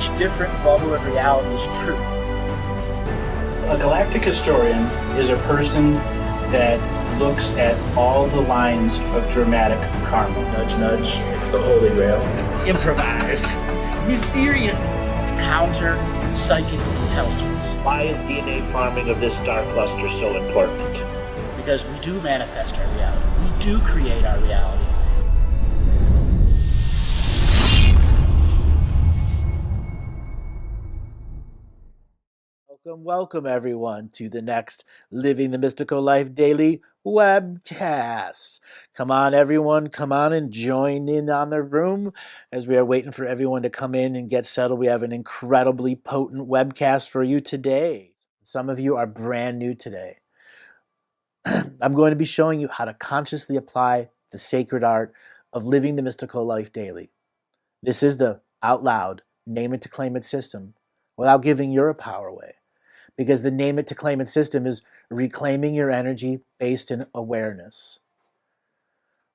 each different bubble of reality is true. A galactic historian is a person that looks at all the lines of dramatic karma. Nudge, nudge. It's the Holy Grail. Improvise. Mysterious. It's counter psychic intelligence. Why is DNA farming of this star cluster so important? Because we do manifest our reality. We do create our reality. Welcome everyone to the next Living the Mystical Life Daily Webcast. Come on everyone, come on and join in on the room as we are waiting for everyone to come in and get settled. We have an incredibly potent webcast for you today. Some of you are brand new today. I'm going to be showing you how to consciously apply the sacred art of living the mystical life daily. This is the out loud, name it to claim it system without giving your power away. Because the name it to claim it system is reclaiming your energy based in awareness.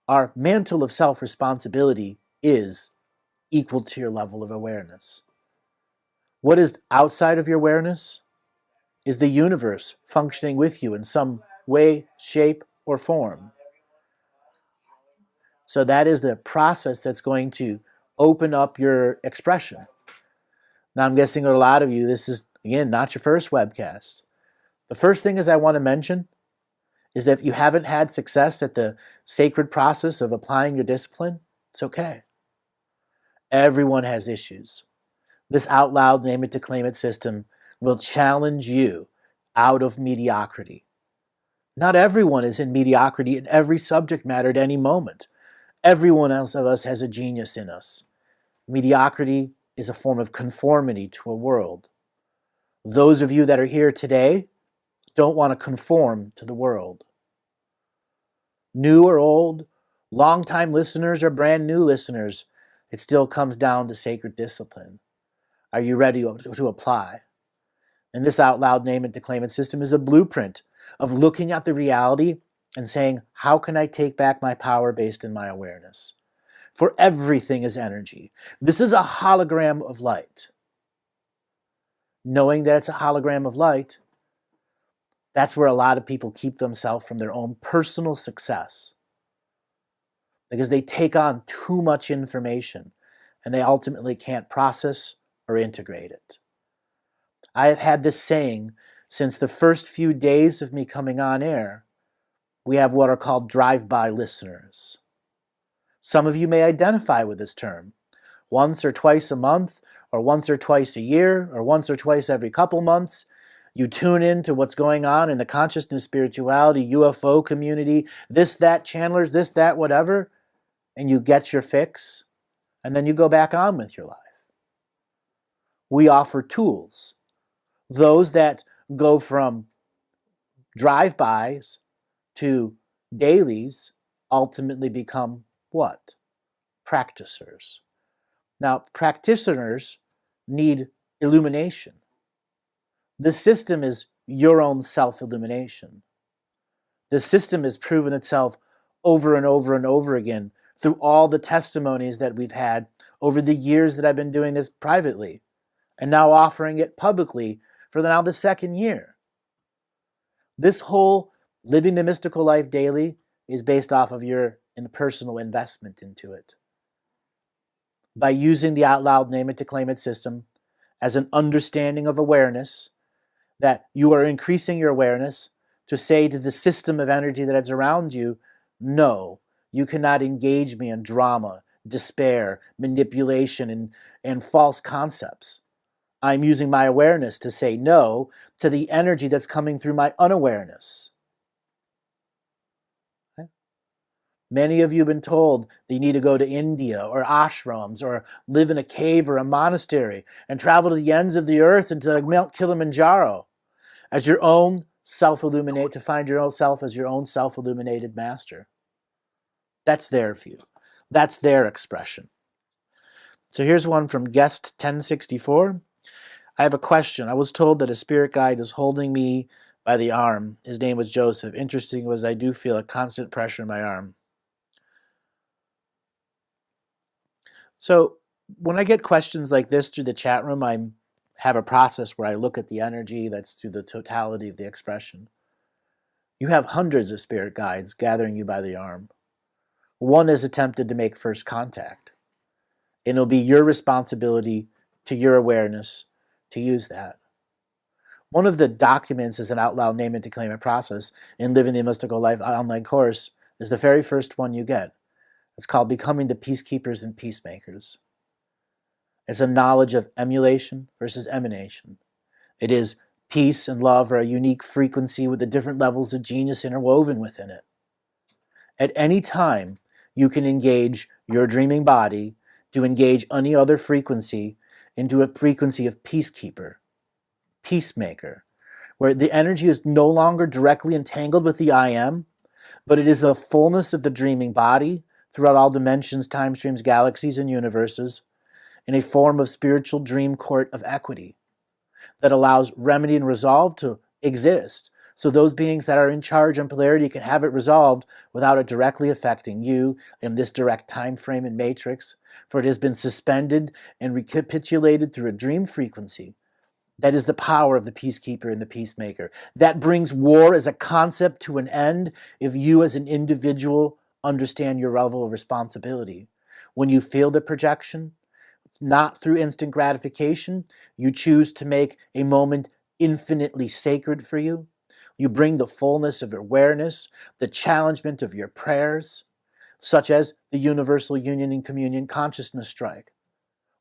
Our mantle of self-responsibility is equal to your level of awareness. What is outside of your awareness is the universe functioning with you in some way, shape, or form. So that is the process that's going to open up your expression. Now I'm guessing a lot of you, this is again, not your first webcast. The first thing is I want to mention is that if you haven't had success at the sacred process of applying your discipline, it's okay. Everyone has issues. This out loud, name it to claim it system will challenge you out of mediocrity. Not everyone is in mediocrity in every subject matter at any moment. Everyone else of us has a genius in us. Mediocrity is a form of conformity to a world. Those of you that are here today don't want to conform to the world. New or old, long-time listeners or brand new listeners, it still comes down to sacred discipline. Are you ready to apply? And this out loud name it to claim it system is a blueprint of looking at the reality and saying, how can I take back my power based in my awareness? For everything is energy. This is a hologram of light. Knowing that it's a hologram of light, that's where a lot of people keep themselves from their own personal success. Because they take on too much information and they ultimately can't process or integrate it. I have had this saying since the first few days of me coming on air. We have what are called drive-by listeners. Some of you may identify with this term. Once or twice a month, or once or twice a year, or once or twice every couple months, you tune in to what's going on in the consciousness, spirituality, UFO community, this, that, channelers, this, that, whatever, and you get your fix, and then you go back on with your life. We offer tools. Those that go from drive-bys to dailies ultimately become what? Practicers. Now, practitioners need illumination. The system is your own self-illumination. The system has proven itself over and over and over again through all the testimonies that we've had over the years that I've been doing this privately and now offering it publicly for now the second year. This whole living the mystical life daily is based off of your personal investment into it. By using the out loud name it to claim it system as an understanding of awareness, that you are increasing your awareness to say to the system of energy that is around you, no, you cannot engage me in drama, despair, manipulation, and false concepts. I'm using my awareness to say no to the energy that's coming through my unawareness. Many of you have been told that you need to go to India or ashrams or live in a cave or a monastery and travel to the ends of the earth and to Mount Kilimanjaro as your own self-illuminate, to find your own self as your own self-illuminated master. That's their view. That's their expression. So here's one from guest 1064. I have a question. I was told that a spirit guide is holding me by the arm. His name was Joseph. Interesting was I do feel a constant pressure in my arm. So when I get questions like this through the chat room, I have a process where I look at the energy that's through the totality of the expression. You have hundreds of spirit guides gathering you by the arm. One has attempted to make first contact. And it'll be your responsibility to your awareness to use that. One of the documents is an out loud name it to claim it process in Living the Mystical Life online course is the very first one you get. It's called Becoming the Peacekeepers and Peacemakers. It's a knowledge of emulation versus emanation. It is peace and love are a unique frequency with the different levels of genius interwoven within it. At any time, you can engage your dreaming body to engage any other frequency into a frequency of peacekeeper, peacemaker, where the energy is no longer directly entangled with the I am, but it is the fullness of the dreaming body throughout all dimensions, time streams, galaxies, and universes in a form of spiritual dream court of equity that allows remedy and resolve to exist. So those beings that are in charge and polarity can have it resolved without it directly affecting you in this direct time frame and matrix, for it has been suspended and recapitulated through a dream frequency. That is the power of the peacekeeper and the peacemaker. That brings war as a concept to an end if you as an individual understand your level of responsibility. When you feel the projection, not through instant gratification, you choose to make a moment infinitely sacred for you. You bring the fullness of awareness, the challengement of your prayers, such as the Universal Union and Communion Consciousness Strike.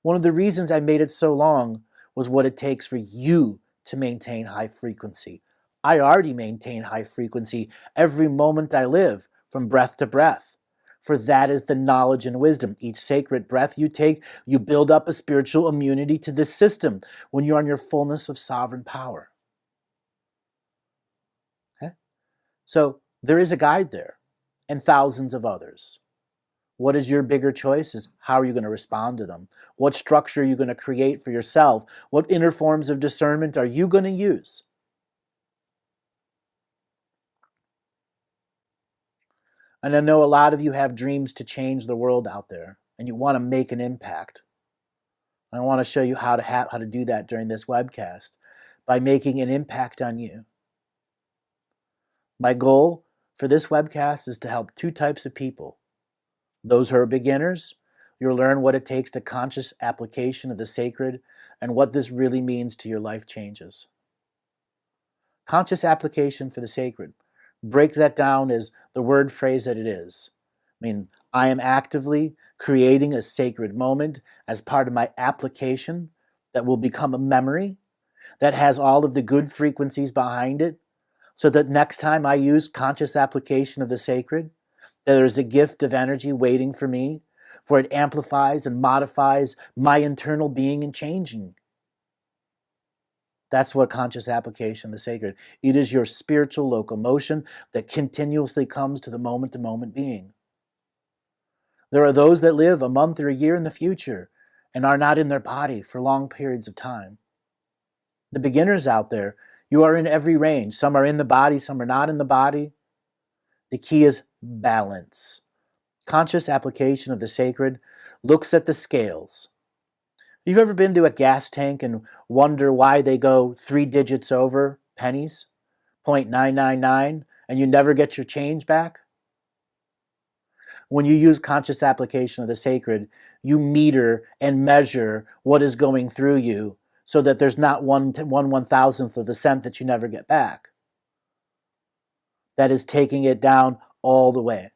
One of the reasons I made it so long was what it takes for you to maintain high frequency. I already maintain high frequency every moment I live, from breath to breath. For that is the knowledge and wisdom. Each sacred breath you take, you build up a spiritual immunity to this system when you're on your fullness of sovereign power. So there is a guide there, and thousands of others. What is your bigger choice is how are you going to respond to them? What structure are you going to create for yourself? What inner forms of discernment are you going to use? And I know a lot of you have dreams to change the world out there, and you want to make an impact. I want to show you how to do that during this webcast by making an impact on you. My goal for this webcast is to help two types of people. Those who are beginners, you'll learn what it takes to conscious application of the sacred and what this really means to your life changes. Conscious application for the sacred. Break that down as the word phrase that it is. I mean, I am actively creating a sacred moment as part of my application that will become a memory that has all of the good frequencies behind it, so that next time I use conscious application of the sacred, there is a gift of energy waiting for me, for it amplifies and modifies my internal being and changing. That's what conscious application of the sacred. It is your spiritual locomotion that continuously comes to the moment-to-moment being. There are those that live a month or a year in the future and are not in their body for long periods of time. The beginners out there, you are in every range. Some are in the body, some are not in the body. The key is balance. Conscious application of the sacred looks at the scales. You've ever been to a gas tank and wonder why they go 3 digits over pennies, 0.999, and you never get your change back? When you use conscious application of the sacred, you meter and measure what is going through you so that there's not one 1,000th of the cent that you never get back. That is taking it down all the way.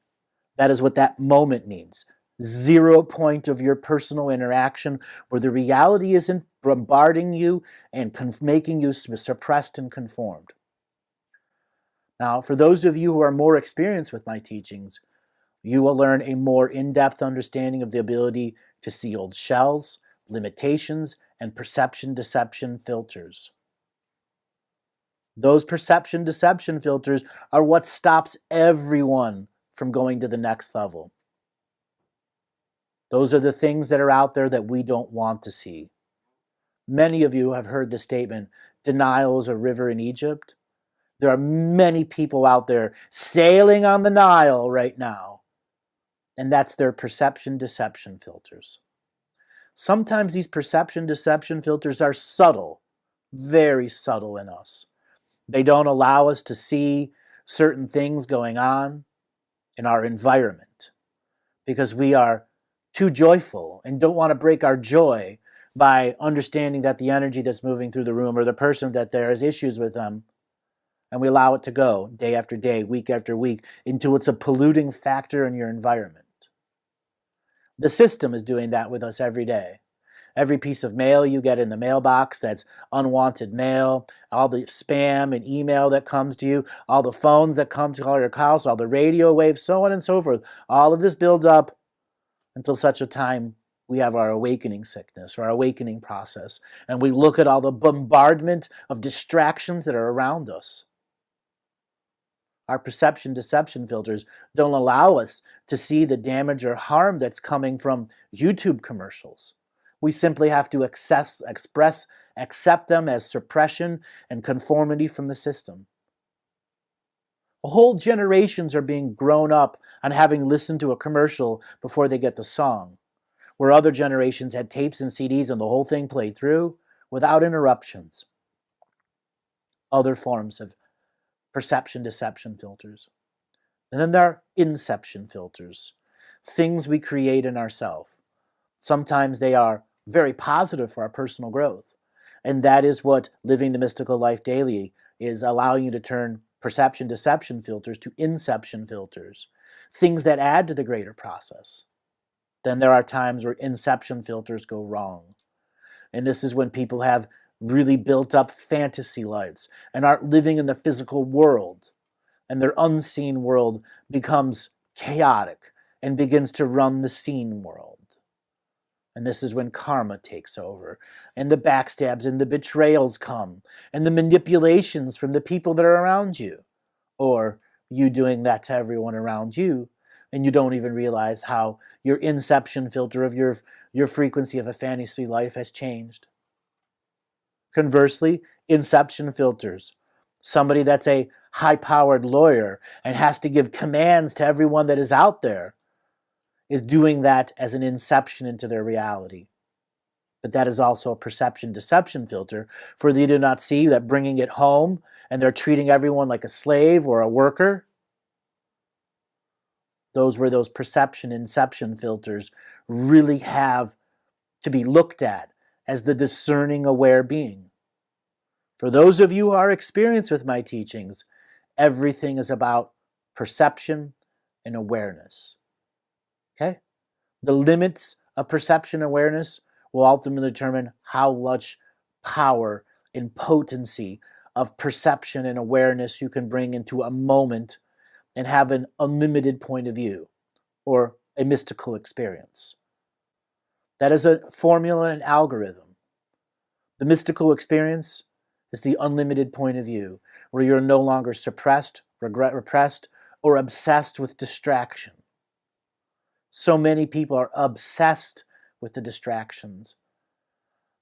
That is what that moment means. 0 point of your personal interaction where the reality isn't bombarding you and making you suppressed and conformed. Now, for those of you who are more experienced with my teachings, you will learn a more in-depth understanding of the ability to see old shells, limitations, and perception-deception filters. Those perception-deception filters are what stops everyone from going to the next level. Those are the things that are out there that we don't want to see. Many of you have heard the statement, denial is a river in Egypt. There are many people out there sailing on the Nile right now, and that's their perception-deception filters. Sometimes these perception deception filters are subtle, very subtle in us. They don't allow us to see certain things going on in our environment because we are too joyful and don't want to break our joy by understanding that the energy that's moving through the room or the person that there is issues with them, and we allow it to go day after day, week after week, until it's a polluting factor in your environment. The system is doing that with us every day. Every piece of mail you get in the mailbox that's unwanted mail, all the spam and email that comes to you, all the phones that come to call your house, all the radio waves, so on and so forth. All of this builds up until such a time we have our awakening sickness or our awakening process, and we look at all the bombardment of distractions that are around us. Our perception deception filters don't allow us to see the damage or harm that's coming from YouTube commercials. We simply have to accept them as suppression and conformity from the system. Whole generations are being grown up on having listened to a commercial before they get the song, where other generations had tapes and CDs and the whole thing played through without interruptions. Other forms of perception deception filters. And then there are inception filters, things we create in ourselves. Sometimes they are very positive for our personal growth. And that is what living the mystical life daily is, allowing you to turn perception deception filters to inception filters, things that add to the greater process. Then there are times where inception filters go wrong. And this is when people have really built up fantasy lives and aren't living in the physical world, and their unseen world becomes chaotic and begins to run the seen world. And this is when karma takes over, and the backstabs and the betrayals come, and the manipulations from the people that are around you, or you doing that to everyone around you, and you don't even realize how your inception filter of your frequency of a fantasy life has changed. Conversely, inception filters. Somebody that's a high-powered lawyer and has to give commands to everyone that is out there is doing that as an inception into their reality. But that is also a perception deception filter, for they do not see that bringing it home and they're treating everyone like a slave or a worker. Those were those perception inception filters really have to be looked at as the discerning, aware being. For those of you who are experienced with my teachings, everything is about perception and awareness. Okay? The limits of perception awareness will ultimately determine how much power and potency of perception and awareness you can bring into a moment and have an unlimited point of view or a mystical experience. That is a formula and algorithm. The mystical experience is the unlimited point of view, where you're no longer suppressed, repressed, or obsessed with distraction. So many people are obsessed with the distractions.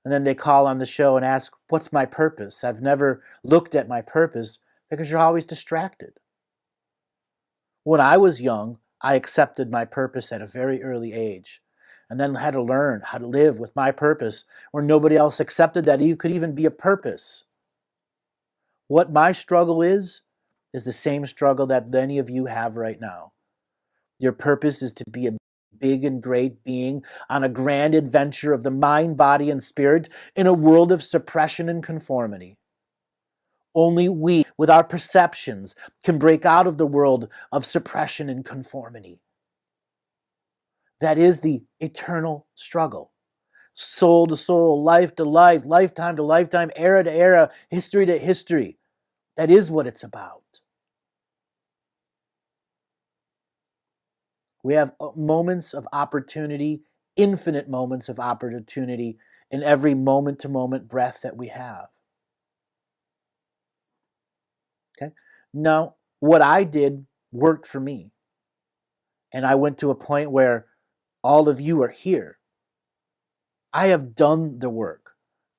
And then they call on the show and ask, what's my purpose? I've never looked at my purpose, because you're always distracted. When I was young, I accepted my purpose at a very early age, and then had to learn how to live with my purpose where nobody else accepted that you could even be a purpose. What my struggle is the same struggle that many of you have right now. Your purpose is to be a big and great being on a grand adventure of the mind, body, and spirit in a world of suppression and conformity. Only we, with our perceptions, can break out of the world of suppression and conformity. That is the eternal struggle. Soul to soul, life to life, lifetime to lifetime, era to era, history to history. That is what it's about. We have moments of opportunity, infinite moments of opportunity in every moment-to-moment breath that we have. Okay? Now, what I did worked for me. And I went to a point where all of you are here. I have done the work.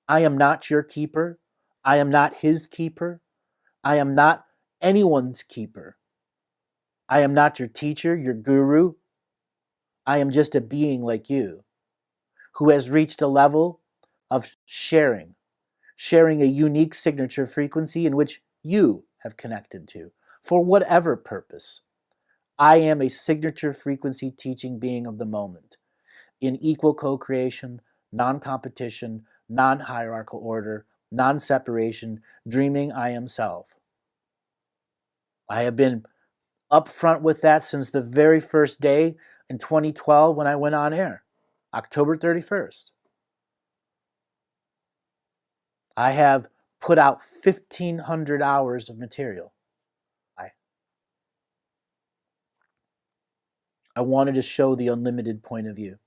I am not your keeper. I am not his keeper. I am not anyone's keeper. I am not your teacher, your guru. I am just a being like you who has reached a level of sharing a unique signature frequency in which you have connected to, for whatever purpose. I am a signature frequency teaching being of the moment, in equal co-creation, non-competition, non-hierarchical order, non-separation, dreaming I am self. I have been upfront with that since the very first day in 2012 when I went on air, October 31st. I have put out 1,500 hours of material. I wanted to show the unlimited point of view.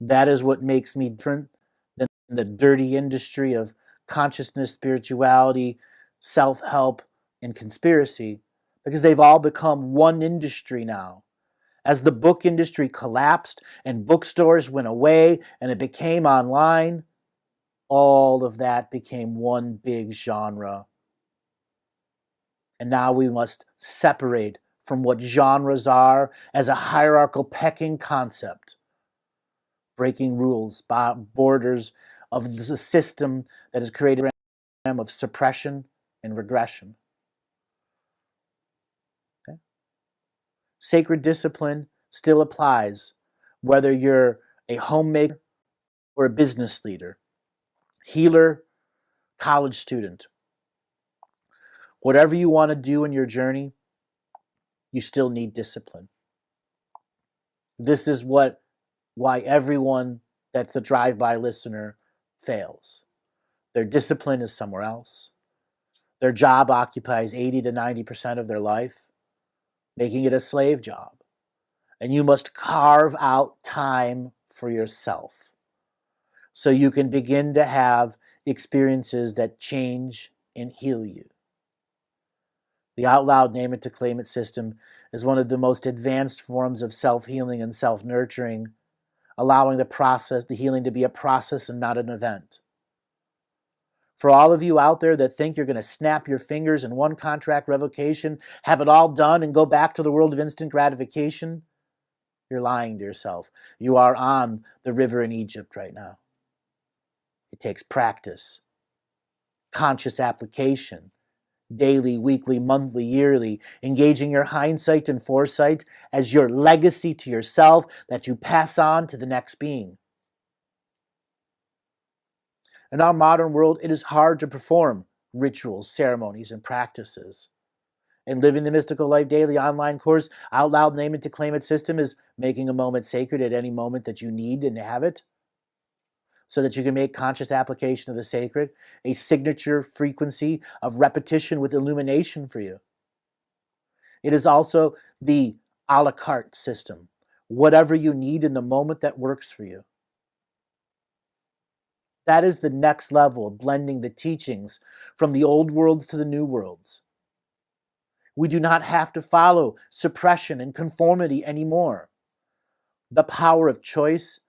That is what makes me different than the dirty industry of consciousness, spirituality, self-help, and conspiracy, because they've all become one industry now. As the book industry collapsed and bookstores went away and it became online, all of that became one big genre. And now we must separate from what genres are as a hierarchical pecking concept, breaking rules, borders of the system that has created a program of suppression and regression. Okay? Sacred discipline still applies, whether you're a homemaker or a business leader, healer, college student. Whatever you want to do in your journey, you still need discipline. This is why everyone that's a DriveBy listener fails. Their discipline is somewhere else. Their job occupies 80 to 90% of their life, making it a slave job. And you must carve out time for yourself so you can begin to have experiences that change and heal you. The out loud name it to claim it system is one of the most advanced forms of self-healing and self-nurturing, allowing the healing to be a process and not an event. For all of you out there that think you're going to snap your fingers in one contract revocation, have it all done, and go back to the world of instant gratification, you're lying to yourself. You are on the river in Egypt right now. It takes practice, conscious application, daily, weekly, monthly, yearly, engaging your hindsight and foresight as your legacy to yourself that you pass on to the next being. In our modern world, it is hard to perform rituals, ceremonies, and practices. In Living the Mystical Life Daily online course, Out Loud Name It to Claim It system is making a moment sacred at any moment that you need and have it, so that you can make conscious application of the sacred, a signature frequency of repetition with illumination for you. It is also the a la carte system, whatever you need in the moment that works for you. That is the next level of blending the teachings from the old worlds to the new worlds. We do not have to follow suppression and conformity anymore. The power of choice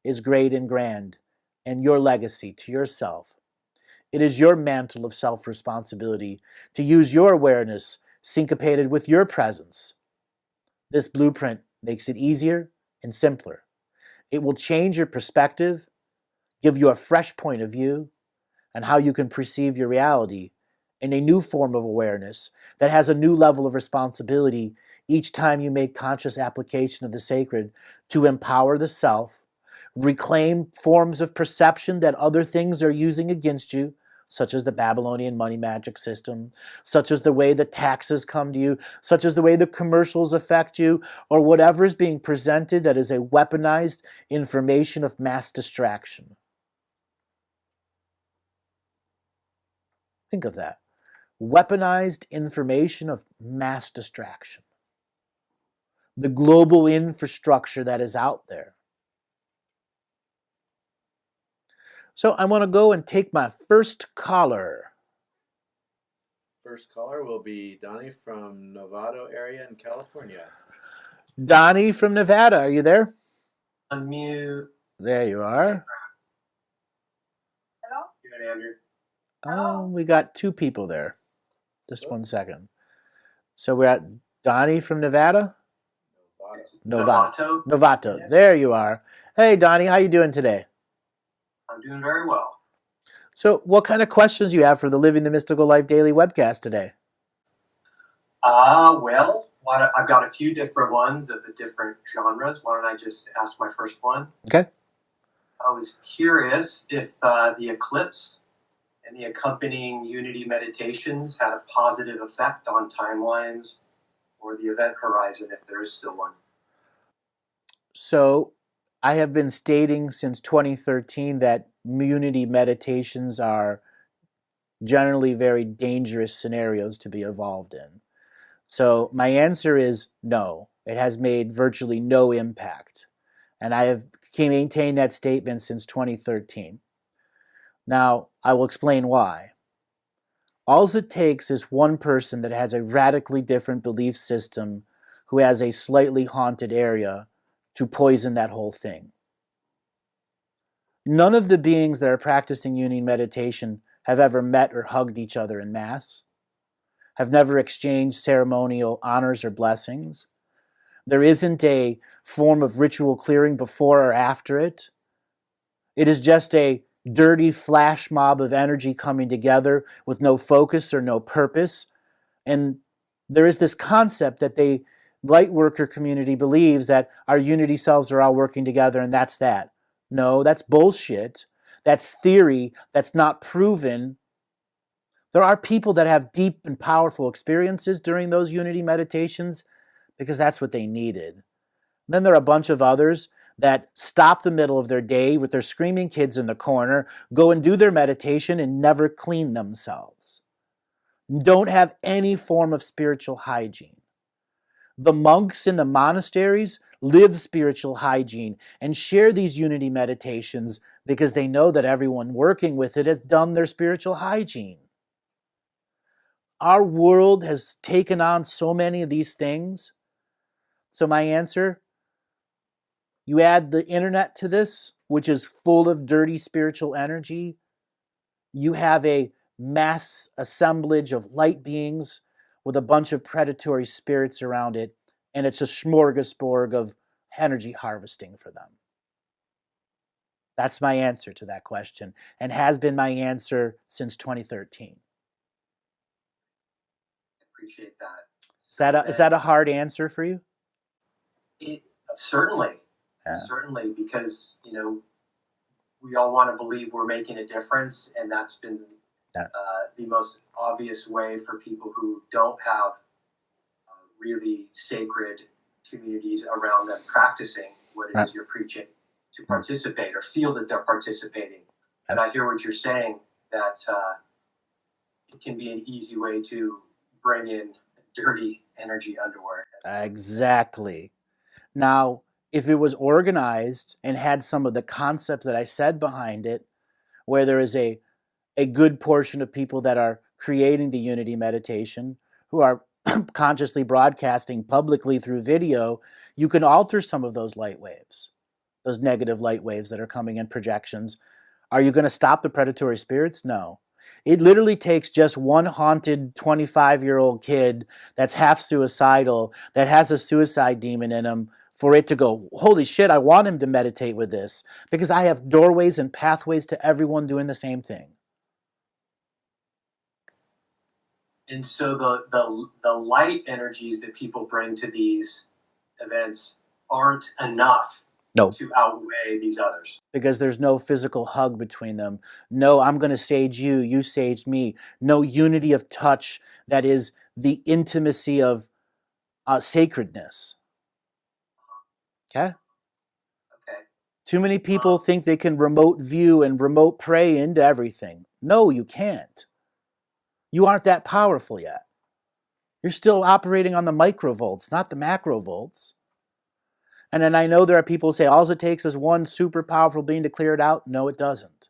is great and grand, and your legacy to yourself. It is your mantle of self-responsibility to use your awareness syncopated with your presence. This blueprint makes it easier and simpler. It will change your perspective, give you a fresh point of view, and how you can perceive your reality in a new form of awareness that has a new level of responsibility each time you make conscious application of the sacred to empower the self, reclaim forms of perception that other things are using against you, such as the Babylonian money magic system, such as the way the taxes come to you, such as the way the commercials affect you, or whatever is being presented that is a weaponized information of mass distraction. Think of that. Weaponized information of mass distraction. The global infrastructure that is out there. So I want to go and take my first caller. First caller will be Donnie from Novato area in California. Donnie from Nevada, are you there? Unmute. There you are. Hello? Good, Andrew. We got two people there. Just 1 second. So we're at Donnie from Nevada? Novato. Novato. There you are. Hey, Donnie, how you doing today? I'm doing very well. So, what kind of questions do you have for the Living the Mystical Life Daily webcast today? I've got a few different ones of the different genres. Why don't I just ask my first one? Okay. I was curious if the Eclipse and the accompanying Unity meditations had a positive effect on timelines or the event horizon, if there is still one. So, I have been stating since 2013 that Unity meditations are generally very dangerous scenarios to be involved in. So, my answer is no. It has made virtually no impact. And I have maintained that statement since 2013. Now, I will explain why. All it takes is one person that has a radically different belief system who has a slightly haunted area to poison that whole thing. None of the beings that are practicing Unity meditation have ever met or hugged each other in mass, have never exchanged ceremonial honors or blessings. There isn't a form of ritual clearing before or after it. It is just a dirty flash mob of energy coming together with no focus or no purpose. And there is this concept that the lightworker community believes that our unity selves are all working together and that's that. No, that's bullshit. That's theory. That's not proven. There are people that have deep and powerful experiences during those unity meditations because that's what they needed. Then there are a bunch of others that stop the middle of their day with their screaming kids in the corner, go and do their meditation and never clean themselves. Don't have any form of spiritual hygiene. The monks in the monasteries live spiritual hygiene and share these unity meditations because they know that everyone working with it has done their spiritual hygiene. Our world has taken on so many of these things. So my answer, you add the internet to this, which is full of dirty spiritual energy. You have a mass assemblage of light beings with a bunch of predatory spirits around it, and it's a smorgasbord of energy harvesting for them. That's my answer to that question, and has been my answer since 2013. Appreciate that. Is that a hard answer for you? Certainly. Yeah. Certainly, because, we all want to believe we're making a difference, and that's been the most obvious way for people who don't have really sacred communities around them practicing what it is you're preaching to participate or feel that they're participating. And I hear what you're saying, that it can be an easy way to bring in dirty energy underwear. Exactly. Now, if it was organized and had some of the concept that I said behind it, where there is a good portion of people that are creating the unity meditation, who are consciously broadcasting publicly through video, you can alter some of those light waves, those negative light waves that are coming in projections. Are you going to stop the predatory spirits? No. It literally takes just one haunted 25-year-old kid that's half suicidal, that has a suicide demon in him, for it to go, holy shit, I want him to meditate with this, because I have doorways and pathways to everyone doing the same thing. And so the light energies that people bring to these events aren't enough to outweigh these others. Because there's no physical hug between them. No, I'm going to sage you, you sage me. No unity of touch that is the intimacy of sacredness. Okay? Okay. Too many people think they can remote view and remote pray into everything. No, you can't. You aren't that powerful yet. You're still operating on the microvolts, not the macrovolts. And then I know there are people who say, all it takes is one super powerful being to clear it out. No, it doesn't.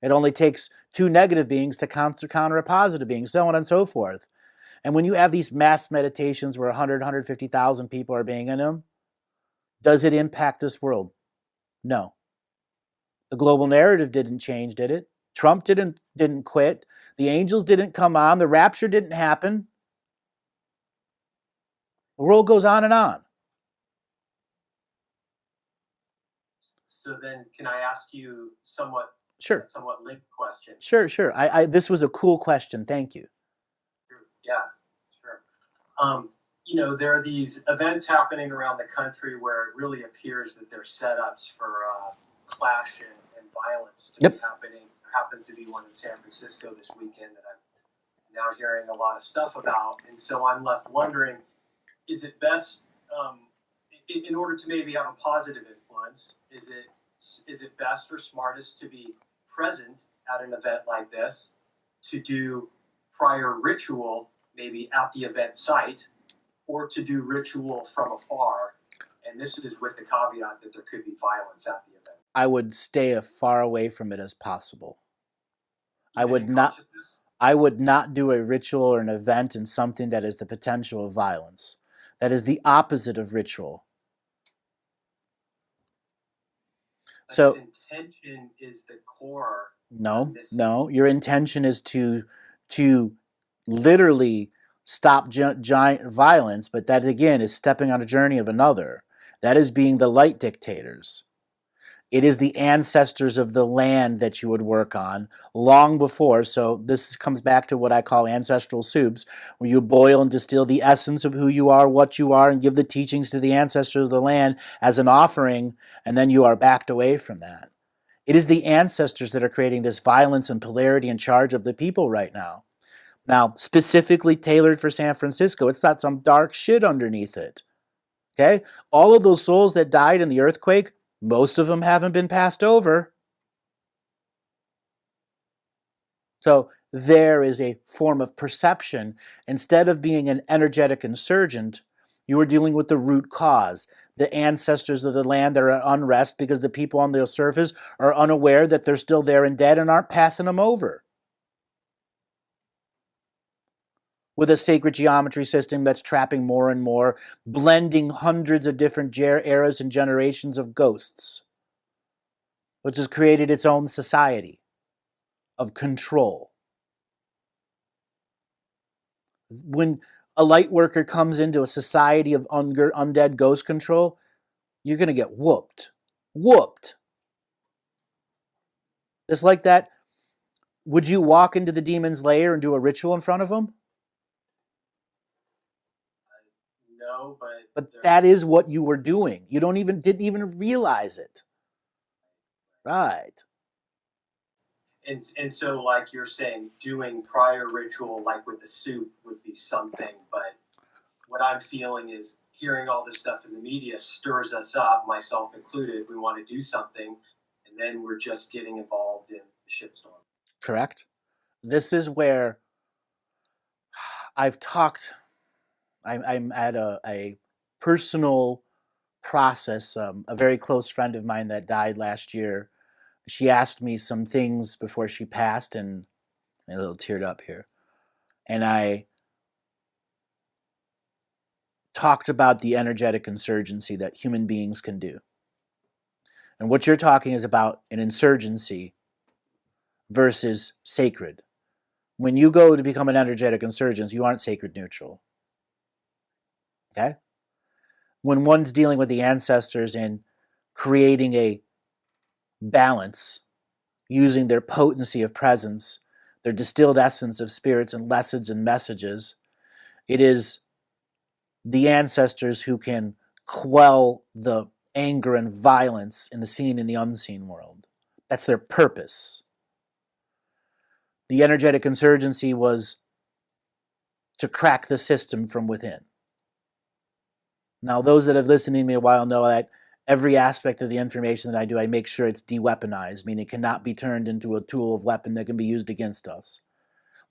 It only takes two negative beings to counter a positive being, so on and so forth. And when you have these mass meditations where 100, 150,000 people are being in them, does it impact this world? No. The global narrative didn't change, did it? Trump didn't quit. The angels didn't come on. The rapture didn't happen. The world goes on and on. So then, can I ask you Sure. a somewhat linked question? Sure. This was a cool question. Thank you. Yeah, sure. There are these events happening around the country where it really appears that they're setups for clash and violence to be happening. There happens to be one in San Francisco this weekend that I'm now hearing a lot of stuff about. And so I'm left wondering, is it best, in order to maybe have a positive influence, is it best or smartest to be present at an event like this, to do prior ritual maybe at the event site, or to do ritual from afar? And this is with the caveat that there could be violence at the event. I would stay as far away from it as possible. I would not do a ritual or an event in something that is the potential of violence. That is the opposite of ritual. But So intention is the core. No. Your intention is to literally stop giant violence, but that again is stepping on a journey of another. That is being the light dictators. It is the ancestors of the land that you would work on long before. So this comes back to what I call ancestral soups, where you boil and distill the essence of who you are, what you are, and give the teachings to the ancestors of the land as an offering, and then you are backed away from that. It is the ancestors that are creating this violence and polarity and charge of the people right now. Now, specifically tailored for San Francisco, it's got some dark shit underneath it. Okay? All of those souls that died in the earthquake, most of them haven't been passed over. So there is a form of perception. Instead of being an energetic insurgent, you are dealing with the root cause. The ancestors of the land that are at unrest because the people on the surface are unaware that they're still there and dead and aren't passing them over. With a sacred geometry system that's trapping more and more, blending hundreds of different eras and generations of ghosts, which has created its own society of control. When a light worker comes into a society of undead ghost control, you're going to get whooped. Whooped. Just like that, would you walk into the demon's lair and do a ritual in front of them? No, but that is what you were doing. You didn't even realize it. Right. And so, like you're saying, doing prior ritual, like with the soup, would be something. But what I'm feeling is hearing all this stuff in the media stirs us up, myself included. We want to do something, and then we're just getting involved in the shitstorm. Correct. This is where I've talked. I'm at a personal process. A very close friend of mine that died last year, she asked me some things before she passed, and I'm a little teared up here. And I talked about the energetic insurgency that human beings can do. And what you're talking is about an insurgency versus sacred. When you go to become an energetic insurgent, you aren't sacred neutral. Okay? When one's dealing with the ancestors and creating a balance, using their potency of presence, their distilled essence of spirits and lessons and messages, it is the ancestors who can quell the anger and violence in the seen and the unseen world. That's their purpose. The energetic insurgency was to crack the system from within. Now, those that have listened to me a while know that every aspect of the information that I do, I make sure it's de-weaponized, meaning it cannot be turned into a tool of weapon that can be used against us.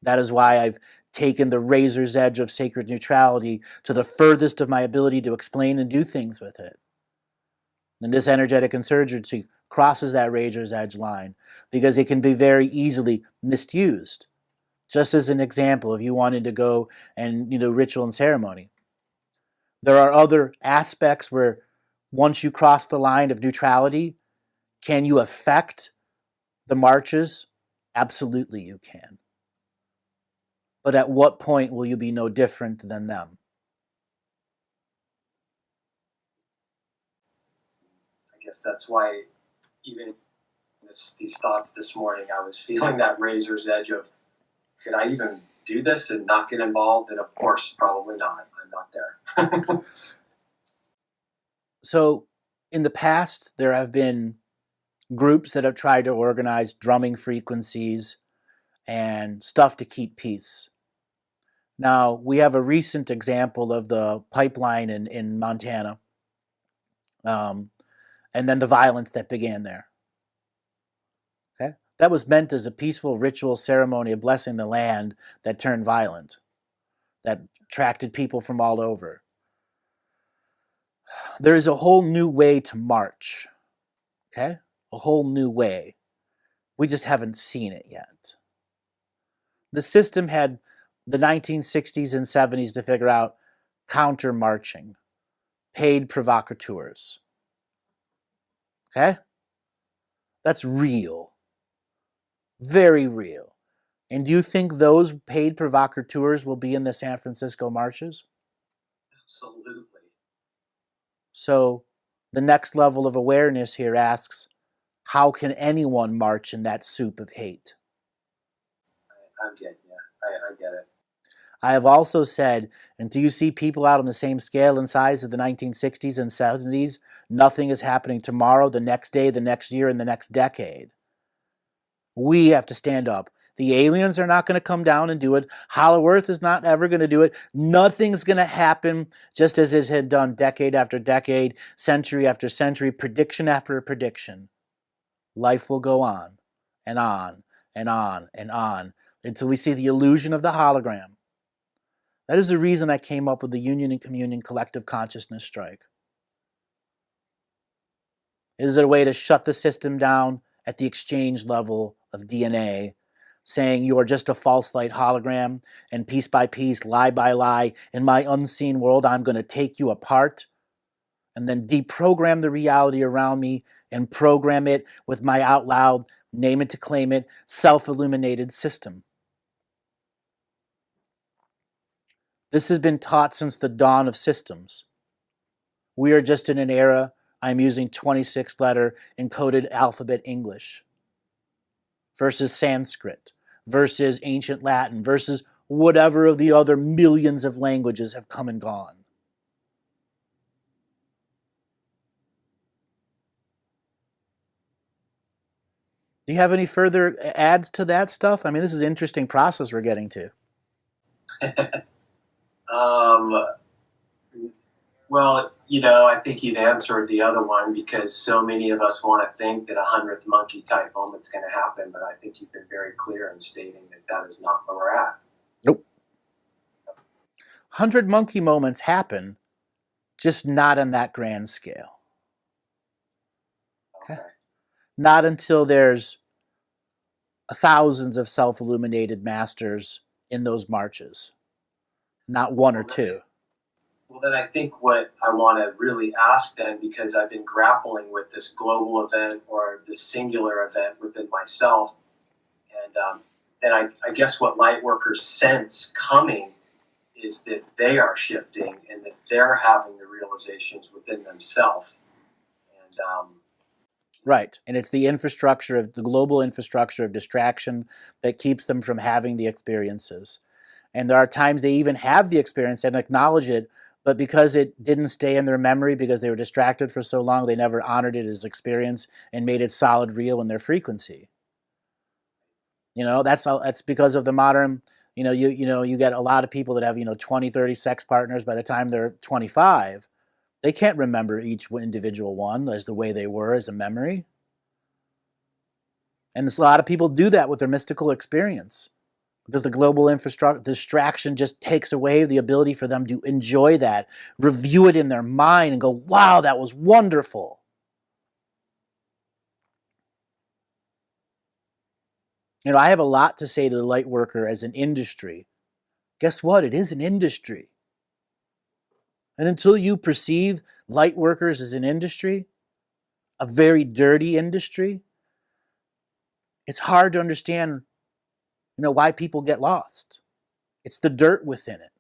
That is why I've taken the razor's edge of sacred neutrality to the furthest of my ability to explain and do things with it. And this energetic insurgency crosses that razor's edge line because it can be very easily misused. Just as an example, if you wanted to go and ritual and ceremony, there are other aspects where once you cross the line of neutrality, can you affect the marches? Absolutely you can. But at what point will you be no different than them? I guess that's why even these thoughts this morning, I was feeling that razor's edge of, could I even do this and not get involved? And of course, probably not. I'm not there. So in the past, there have been groups that have tried to organize drumming frequencies and stuff to keep peace. Now, we have a recent example of the pipeline in Montana, and then the violence that began there. Okay? That was meant as a peaceful ritual ceremony of blessing the land that turned violent, that attracted people from all over. There is a whole new way to march, okay? A whole new way. We just haven't seen it yet. The system had the 1960s and 70s to figure out counter-marching, paid provocateurs. Okay? That's real. Very real. And do you think those paid provocateurs will be in the San Francisco marches? Absolutely. So the next level of awareness here asks, how can anyone march in that soup of hate? I'm getting you. I get it. I have also said, and do you see people out on the same scale and size of the 1960s and 70s? Nothing is happening tomorrow, the next day, the next year, and the next decade. We have to stand up. The aliens are not going to come down and do it. Hollow Earth is not ever going to do it. Nothing's going to happen just as it had done decade after decade, century after century, prediction after prediction. Life will go on and on and on and on until we see the illusion of the hologram. That is the reason I came up with the Union and Communion Collective Consciousness Strike. Is it a way to shut the system down at the exchange level of DNA, saying you are just a false light hologram, and piece by piece, lie by lie, in my unseen world, I'm going to take you apart and then deprogram the reality around me and program it with my out loud, name it to claim it, self-illuminated system. This has been taught since the dawn of systems. We are just in an era, I'm using 26-letter encoded alphabet English versus Sanskrit, versus ancient Latin, versus whatever of the other millions of languages have come and gone. Do you have any further adds to that stuff? I mean, this is an interesting process we're getting to. Well, I think you've answered the other one because so many of us want to think that a 100th monkey type moment's going to happen, but I think you've been very clear in stating that that is not where we're at. Nope. 100 monkey moments happen, just not on that grand scale. Okay. Not until there's thousands of self-illuminated masters in those marches. Not one or two. Well, then I think what I want to really ask then, because I've been grappling with this global event or this singular event within myself, and then I guess what lightworkers sense coming is that they are shifting and that they're having the realizations within themselves. And right, and it's the infrastructure of the global infrastructure of distraction that keeps them from having the experiences. And there are times they even have the experience and acknowledge it, but because it didn't stay in their memory, because they were distracted for so long, they never honored it as experience and made it solid, real in their frequency. That's because of the modern, you get a lot of people that have, 20, 30 sex partners by the time they're 25. They can't remember each individual one as the way they were as a memory. And a lot of people do that with their mystical experience. Because the global infrastructure distraction just takes away the ability for them to enjoy that, review it in their mind and go, wow, that was wonderful. I have a lot to say to the light worker as an industry. Guess what? It is an industry. And until you perceive light workers as an industry, a very dirty industry, it's hard to understand why people get lost. It's the dirt within it.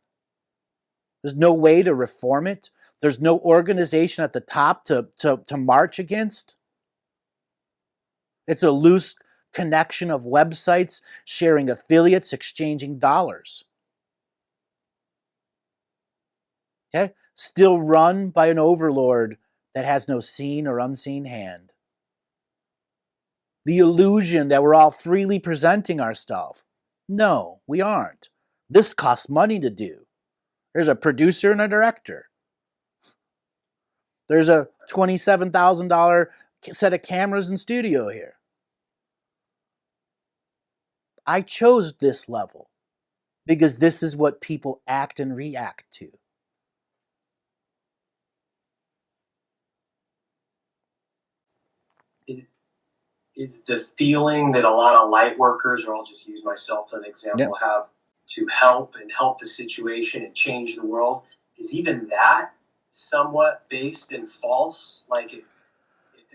There's no way to reform it. There's no organization at the top to march against. It's a loose connection of websites sharing affiliates, exchanging dollars. Okay? Still run by an overlord that has no seen or unseen hand. The illusion that we're all freely presenting ourselves. No, we aren't. This costs money to do. There's a producer and a director. There's a $27,000 set of cameras in studio here. I chose this level because this is what people act and react to. Is the feeling that a lot of light workers, or I'll just use myself as an example, have to help the situation and change the world, is even that somewhat based in false? Like it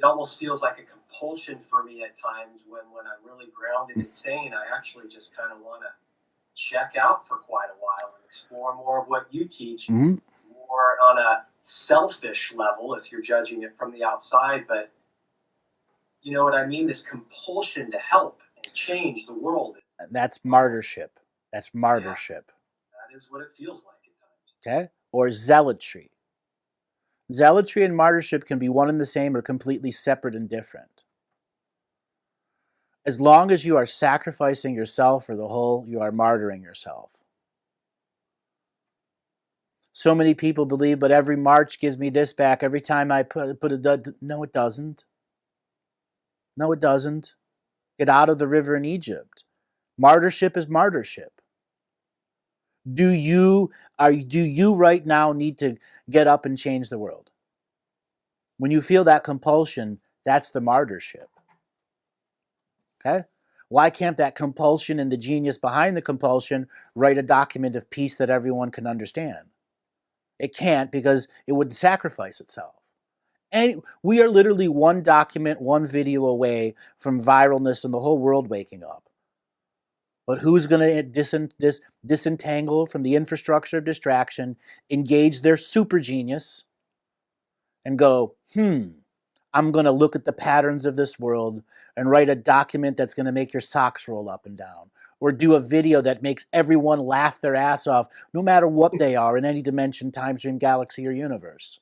almost feels like a compulsion for me at times when I'm really grounded and sane. I actually just kind of want to check out for quite a while and explore more of what you teach, more on a selfish level if you're judging it from the outside. But you know what I mean? This compulsion to help and change the world. That's martyrship. That's martyrship. Yeah, that is what it feels like at times. Okay? Or zealotry. Zealotry and martyrship can be one and the same or completely separate and different. As long as you are sacrificing yourself for the whole, you are martyring yourself. So many people believe, but every march gives me this back. Every time I put a... No, it doesn't. No, it doesn't. Get out of the river in Egypt. Martyrship is martyrship. Do you right now need to get up and change the world? When you feel that compulsion, that's the martyrship. Okay? Why can't that compulsion and the genius behind the compulsion write a document of peace that everyone can understand? It can't because it would sacrifice itself. And we are literally one document, one video away from viralness and the whole world waking up. But who's going to disentangle from the infrastructure of distraction, engage their super genius, and go, I'm going to look at the patterns of this world and write a document that's going to make your socks roll up and down. Or do a video that makes everyone laugh their ass off, no matter what they are in any dimension, time stream, galaxy, or universe.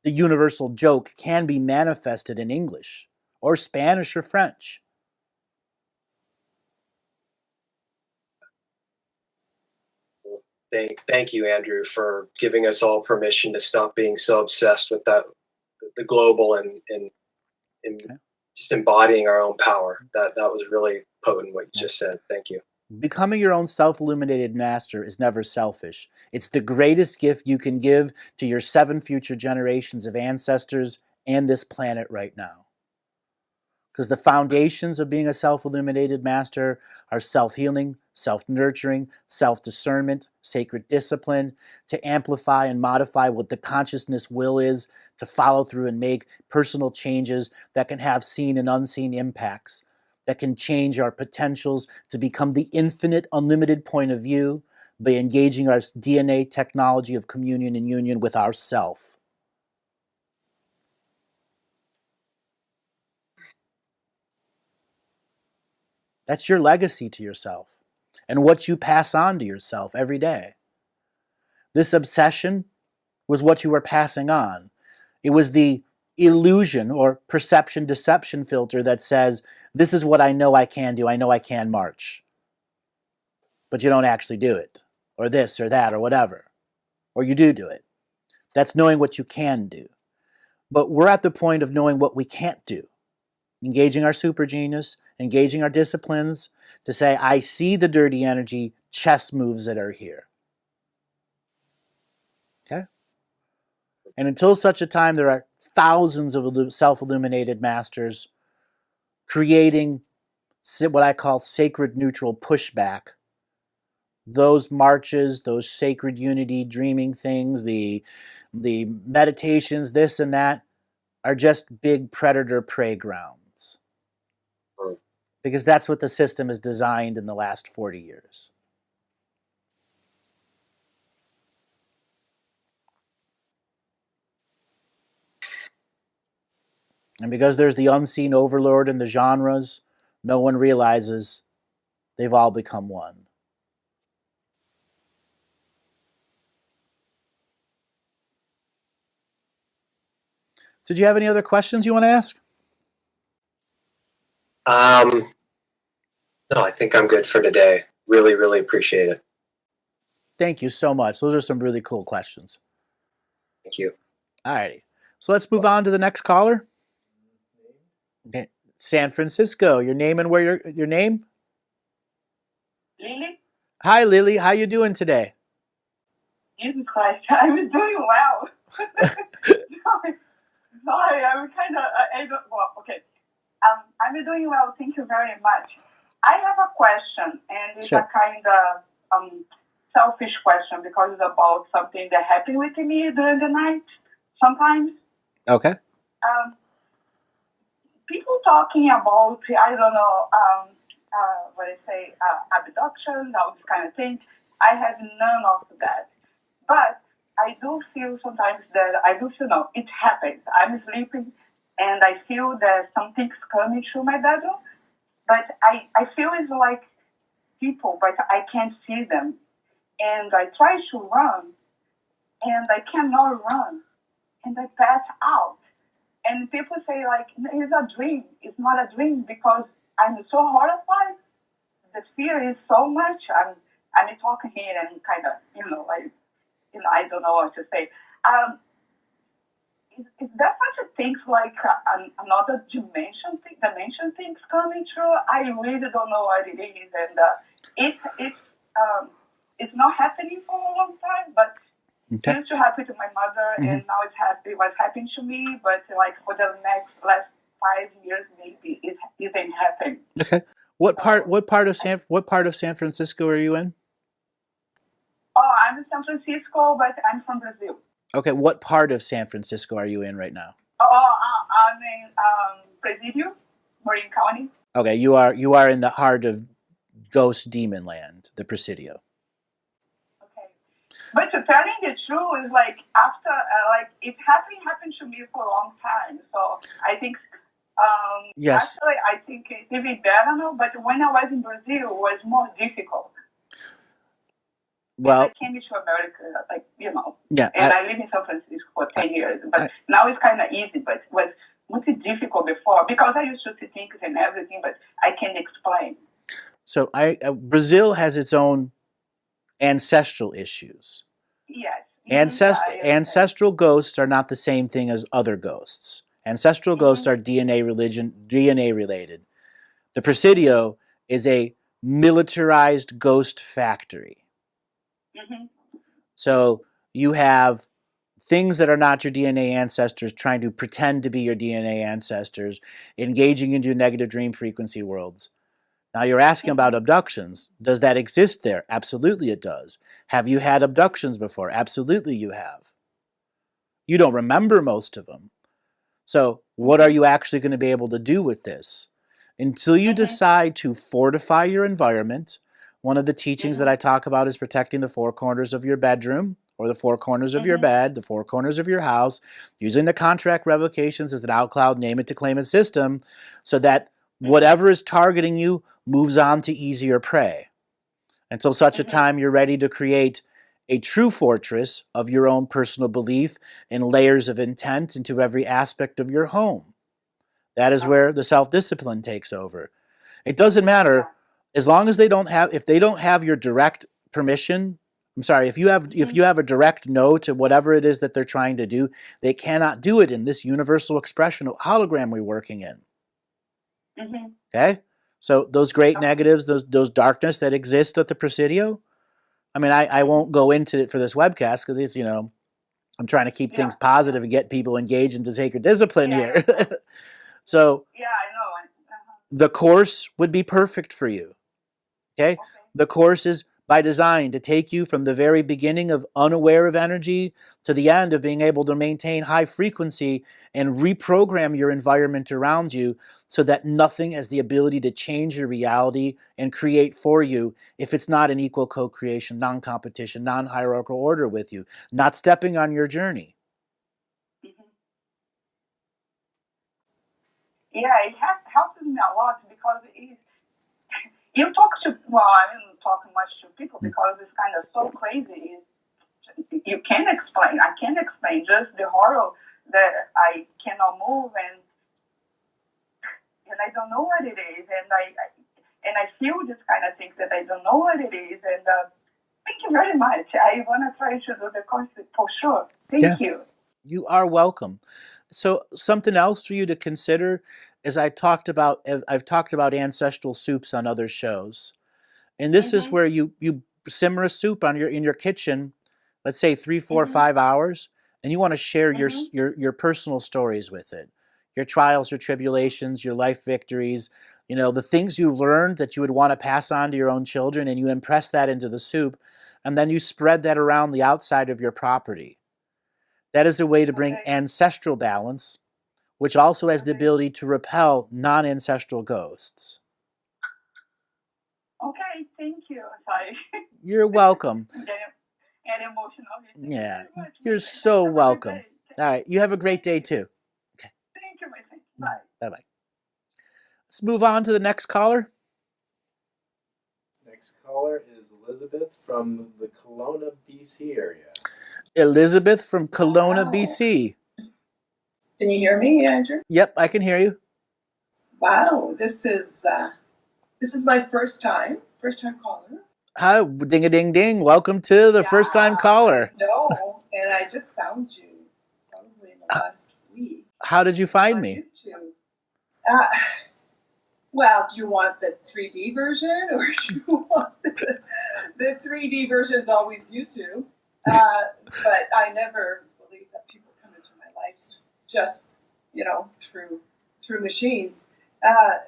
The universal joke can be manifested in English, or Spanish, or French. Thank you, Andrew, for giving us all permission to stop being so obsessed with the global and just embodying our own power. That was really potent what you just said. Thank you. Becoming your own self-illuminated master is never selfish. It's the greatest gift you can give to your 7 future generations of ancestors and this planet right now. Because the foundations of being a self-illuminated master are self-healing, self-nurturing, self-discernment, sacred discipline, to amplify and modify what the consciousness will is, to follow through and make personal changes that can have seen and unseen impacts, that can change our potentials to become the infinite, unlimited point of view by engaging our DNA technology of communion and union with ourself. That's your legacy to yourself and what you pass on to yourself every day. This obsession was what you were passing on. It was the illusion or perception deception filter that says, this is what I know I can do. I know I can march. But you don't actually do it. Or this or that or whatever. Or you do it. That's knowing what you can do. But we're at the point of knowing what we can't do. Engaging our super genius, engaging our disciplines to say, I see the dirty energy chess moves that are here. Okay? And until such a time there are thousands of self-illuminated masters creating what I call sacred neutral pushback. Those marches, those sacred unity dreaming things, the meditations, this and that, are just big predator prey grounds. Because that's what the system has designed in the last 40 years. And because there's the unseen overlord in the genres, no one realizes they've all become one. Did you have any other questions you want to ask? No, I think I'm good for today. Really, really appreciate it. Thank you so much. Those are some really cool questions. Thank you. All righty. So let's move on to the next caller. Okay. San Francisco. Your name and where your name? Lily? Hi, Lily. How you doing today? Jesus Christ, I'm doing well. Sorry, I'm kind of, okay. I'm doing well, thank you very much. I have a question, and it's Sure. a kind of selfish question because it's about something that happened with me during the night sometimes. Okay. People talking about, I don't know, abduction, all this kind of thing. I have none of that. But I do feel sometimes that it happens. I'm sleeping and I feel that something's coming through my bedroom, but I feel it's like people, but I can't see them. And I try to run and I cannot run and I pass out. And people say like, it's a dream. It's not a dream because I'm so horrified. The fear is so much. I'm talking here and kind of, I don't know what to say. Is there such a thing like another dimension things coming through? I really don't know what it is, and it's not happening for a long time, but Okay. it used to happen to my mother, and now it was happening to me, but like for the last 5 years, maybe it isn't happening. Okay. What part of San Francisco are you in? Oh, I'm in San Francisco, but I'm from Brazil. Okay. What part of San Francisco are you in right now? Oh, I'm in Presidio, Marin County. Okay. You are in the heart of ghost demon land, the Presidio. Okay. But to tell you the truth is like after it happened to me for a long time. So I think Yes. actually I think it's even better now. But when I was in Brazil, it was more difficult. Well, I came to America, yeah. and I lived in San Francisco for 10 years. But now it's kind of easy, but it was much difficult before because I used to see things and everything, but I can't explain. So Brazil has its own ancestral issues. Yes. Ancestral ghosts are not the same thing as other ghosts. Ancestral ghosts are DNA related. The Presidio is a militarized ghost factory. Mm-hmm. So you have things that are not your DNA ancestors trying to pretend to be your DNA ancestors, engaging into negative dream frequency worlds. Now you're asking about abductions. Does that exist there? Absolutely it does. Have you had abductions before? Absolutely you have. You don't remember most of them. So what are you actually going to be able to do with this? Until you decide to fortify your environment, one of the teachings that I talk about is protecting the four corners of your bedroom or the four corners of your bed, the four corners of your house, using the contract revocations as an outcloud name it to claim it system so that whatever is targeting you moves on to easier prey until such a time you're ready to create a true fortress of your own personal belief and layers of intent into every aspect of your home. That is where the self-discipline takes over. It doesn't matter as long as if they don't have your direct permission. I'm sorry, if you have a direct no to whatever it is that they're trying to do, they cannot do it in this universal expression of hologram we're working in. Okay? So those great negatives, those darkness that exist at the Presidio, I mean, I won't go into it for this webcast because it's, I'm trying to keep things positive and get people engaged into sacred discipline here. So I know. the course would be perfect for you. Okay? The course is by design to take you from the very beginning of unaware of energy to the end of being able to maintain high frequency and reprogram your environment around you so that nothing has the ability to change your reality and create for you if it's not an equal co-creation, non-competition, non-hierarchical order with you, not stepping on your journey. it has helped me a lot because you talk to, well, I don't talk much to people because it's kind of so crazy. You can't explain. I can't explain just the horror that I cannot move and I don't know what it is, and I feel this kind of things that I don't know what it is, and thank you very much. I want to try to do the course for sure. Thank you. You are welcome. So something else for you to consider is I've talked about ancestral soups on other shows, and this is where you simmer a soup in your kitchen, let's say 3, 4, 5 hours, and you want to share your personal stories with it, your trials, your tribulations, your life victories, the things you learned that you would want to pass on to your own children, and you impress that into the soup, and then you spread that around the outside of your property. That is a way to bring ancestral balance, which also has the ability to repel non-ancestral ghosts. Okay, thank you. Sorry. You're welcome. Get emotional. Yeah, you're so welcome. All right, you have a great day too. Okay. Thank you, my friend. Bye. Bye-bye. Let's move on to the next caller. Next caller is Elizabeth from the Kelowna BC area. Elizabeth from Kelowna BC. Can you hear me, Andrew? Yep, I can hear you. Wow, this is my first time caller. Hi, ding-a-ding-ding. Welcome to the first-time caller. No, and I just found you probably in the last week. How did you find me? YouTube. Well, do you want the 3D version, or do you want the 3D version is always YouTube? But I never believe that people come into my life just, through machines.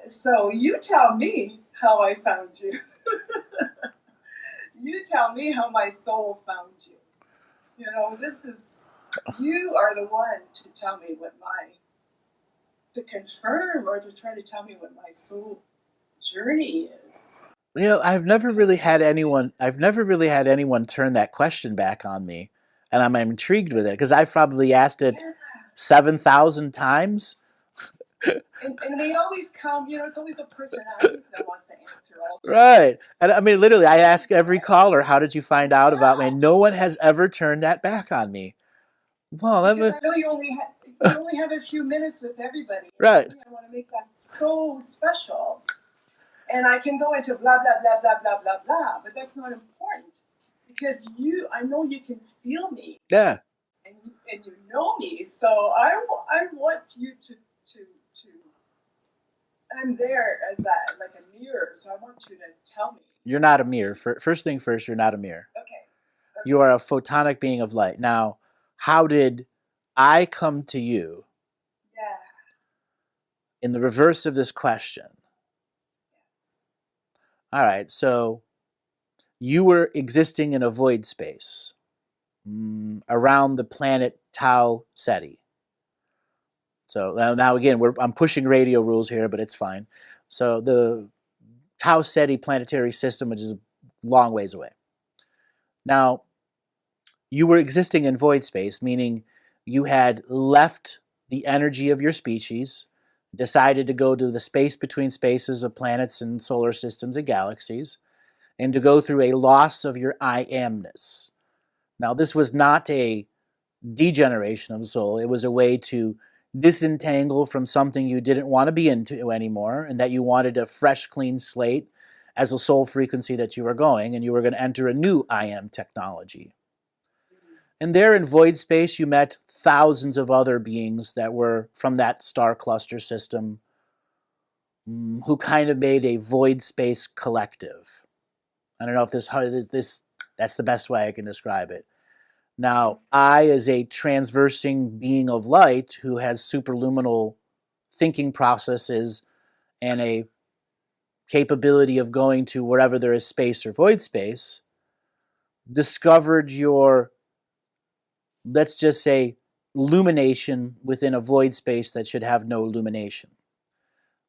So you tell me how I found you. You tell me how my soul found you. You are the one to tell me to confirm or to try to tell me what my soul journey is. I've never really had anyone turn that question back on me, and I'm intrigued with it because I've probably asked it 7,000 times. And they always come, it's always a personality that wants to answer all. Right. And I mean, literally, I ask every caller, how did you find out about me? And no one has ever turned that back on me. Well, I know you only have a few minutes with everybody. Right. I want to make that so special. And I can go into blah, blah, blah, blah, blah, blah, blah, but that's not important. Because I know you can feel me. Yeah. And you know me. So I want you to I'm there as that, like a mirror, so I want you to tell me. You're not a mirror. First thing first, you're not a mirror. Okay. You are a photonic being of light. Now, how did I come to you? Yeah. In the reverse of this question. Yes. All right, so you were existing in a void space around the planet Tau Ceti. So now again, I'm pushing radio rules here, but it's fine. So the Tau Ceti planetary system, which is a long ways away. Now, you were existing in void space, meaning you had left the energy of your species, decided to go to the space between spaces of planets and solar systems and galaxies, and to go through a loss of your I amness. Now, this was not a degeneration of the soul. It was a way to disentangle from something you didn't want to be into anymore, and that you wanted a fresh, clean slate as a soul frequency that you were going, and you were going to enter a new I am technology. And there in void space, you met thousands of other beings that were from that star cluster system who kind of made a void space collective. I don't know if that's the best way I can describe it. Now, I, as a transversing being of light who has superluminal thinking processes and a capability of going to wherever there is space or void space, discovered your, let's just say, illumination within a void space that should have no illumination.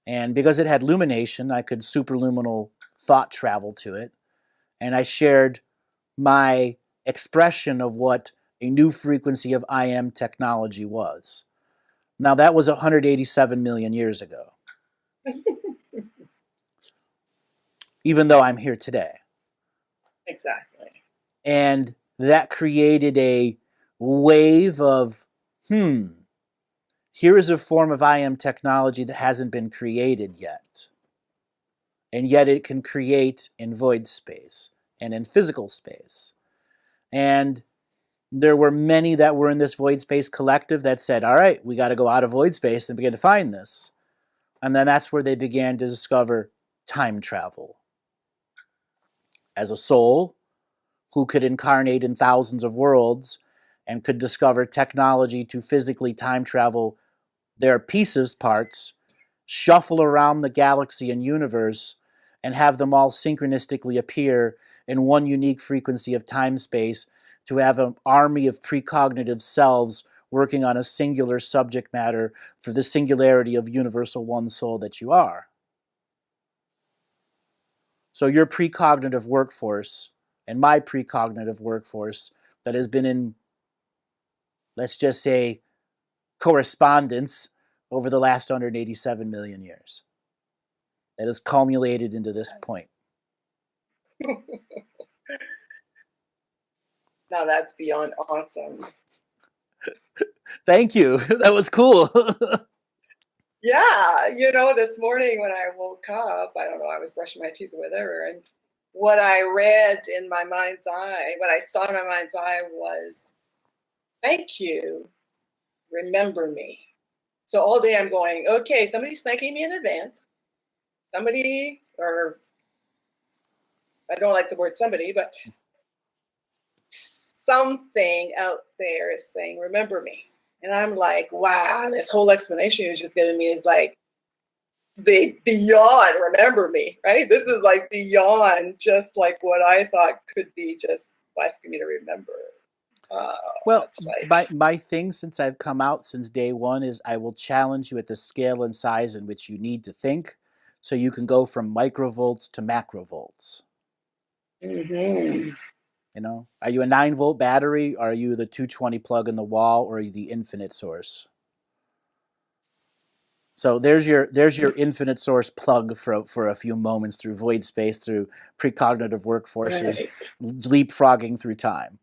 And because it had illumination, I could superluminal thought travel to it. And I shared my expression of what a new frequency of I am technology was. Now, that was 187 million years ago. Even though I'm here today. Exactly. And that created a wave of, here is a form of I am technology that hasn't been created yet. And yet it can create in void space and in physical space. And there were many that were in this void space collective that said, all right, we got to go out of void space and begin to find this. And then that's where they began to discover time travel. As a soul who could incarnate in thousands of worlds and could discover technology to physically time travel their pieces, parts, shuffle around the galaxy and universe, and have them all synchronistically appear in one unique frequency of time-space to have an army of precognitive selves working on a singular subject matter for the singularity of universal one soul that you are. So your precognitive workforce and my precognitive workforce that has been in, let's just say, correspondence over the last 187 million years. That has culminated into this point. Now that's beyond awesome. Thank you. That was cool. Yeah, this morning when I woke up, I don't know, I was brushing my teeth or whatever, and what I read in my mind's eye, what I saw in my mind's eye was, thank you, remember me. So all day I'm going, okay, somebody's thanking me in advance. Somebody, or I don't like the word somebody, but something out there is saying, remember me. And I'm like, wow, this whole explanation you're just giving me is like the beyond remember me, right? This is like beyond just like what I thought could be just asking me to remember. Well, my thing since I've come out since day one is I will challenge you at the scale and size in which you need to think so you can go from microvolts to macrovolts. Mm-hmm. Are you a 9-volt battery? Or are you the 220 plug in the wall? Or are you the infinite source? So there's your infinite source plug for a few moments through void space, through precognitive workforces, right. Leapfrogging through time.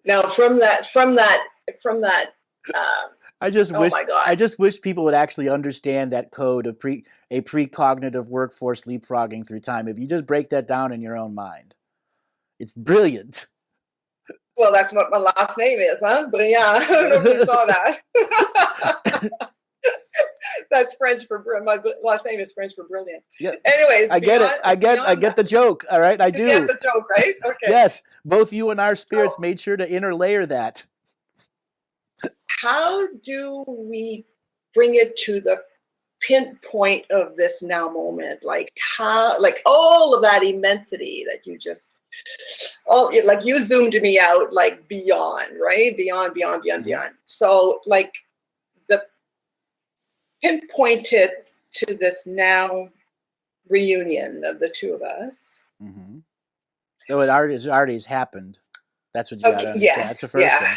Now from that. I just wish people would actually understand that code of a precognitive workforce leapfrogging through time. If you just break that down in your own mind. It's brilliant. Well, that's what my last name is, huh? Brilliant. I don't know if you saw that. That's French for my last name is French for brilliant. Yeah. Anyways, I get it. I get the joke. All right, I do. You get the joke, right? Okay. Yes, both you and our spirits made sure to interlayer that. How do we bring it to the pinpoint of this now moment? Like how, like all of that immensity that you just. Like you zoomed me out like beyond, right? Beyond. So like the pinpointed to this now reunion of the two of us. Mm-hmm. So it already has happened. That's what you got to understand. Yes, that's the first thing.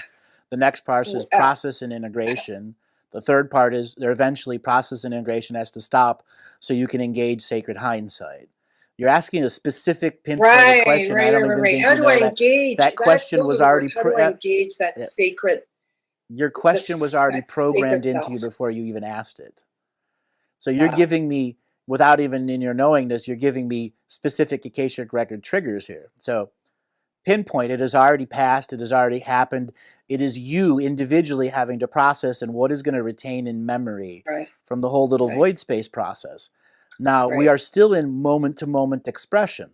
The next part is process and integration. The third part is there eventually process and integration has to stop so you can engage sacred hindsight. You're asking a specific pinpointed question. Right. How do I engage? That question was already. How do I engage that sacred? Your question was already programmed into you before you even asked it. So you're giving me, without even in your knowing this, you're giving me specific Akashic record triggers here. So pinpoint, it has already passed. It has already happened. It is you individually having to process and what is going to retain in memory from the whole little void space process. Now, we are still in moment-to-moment expression.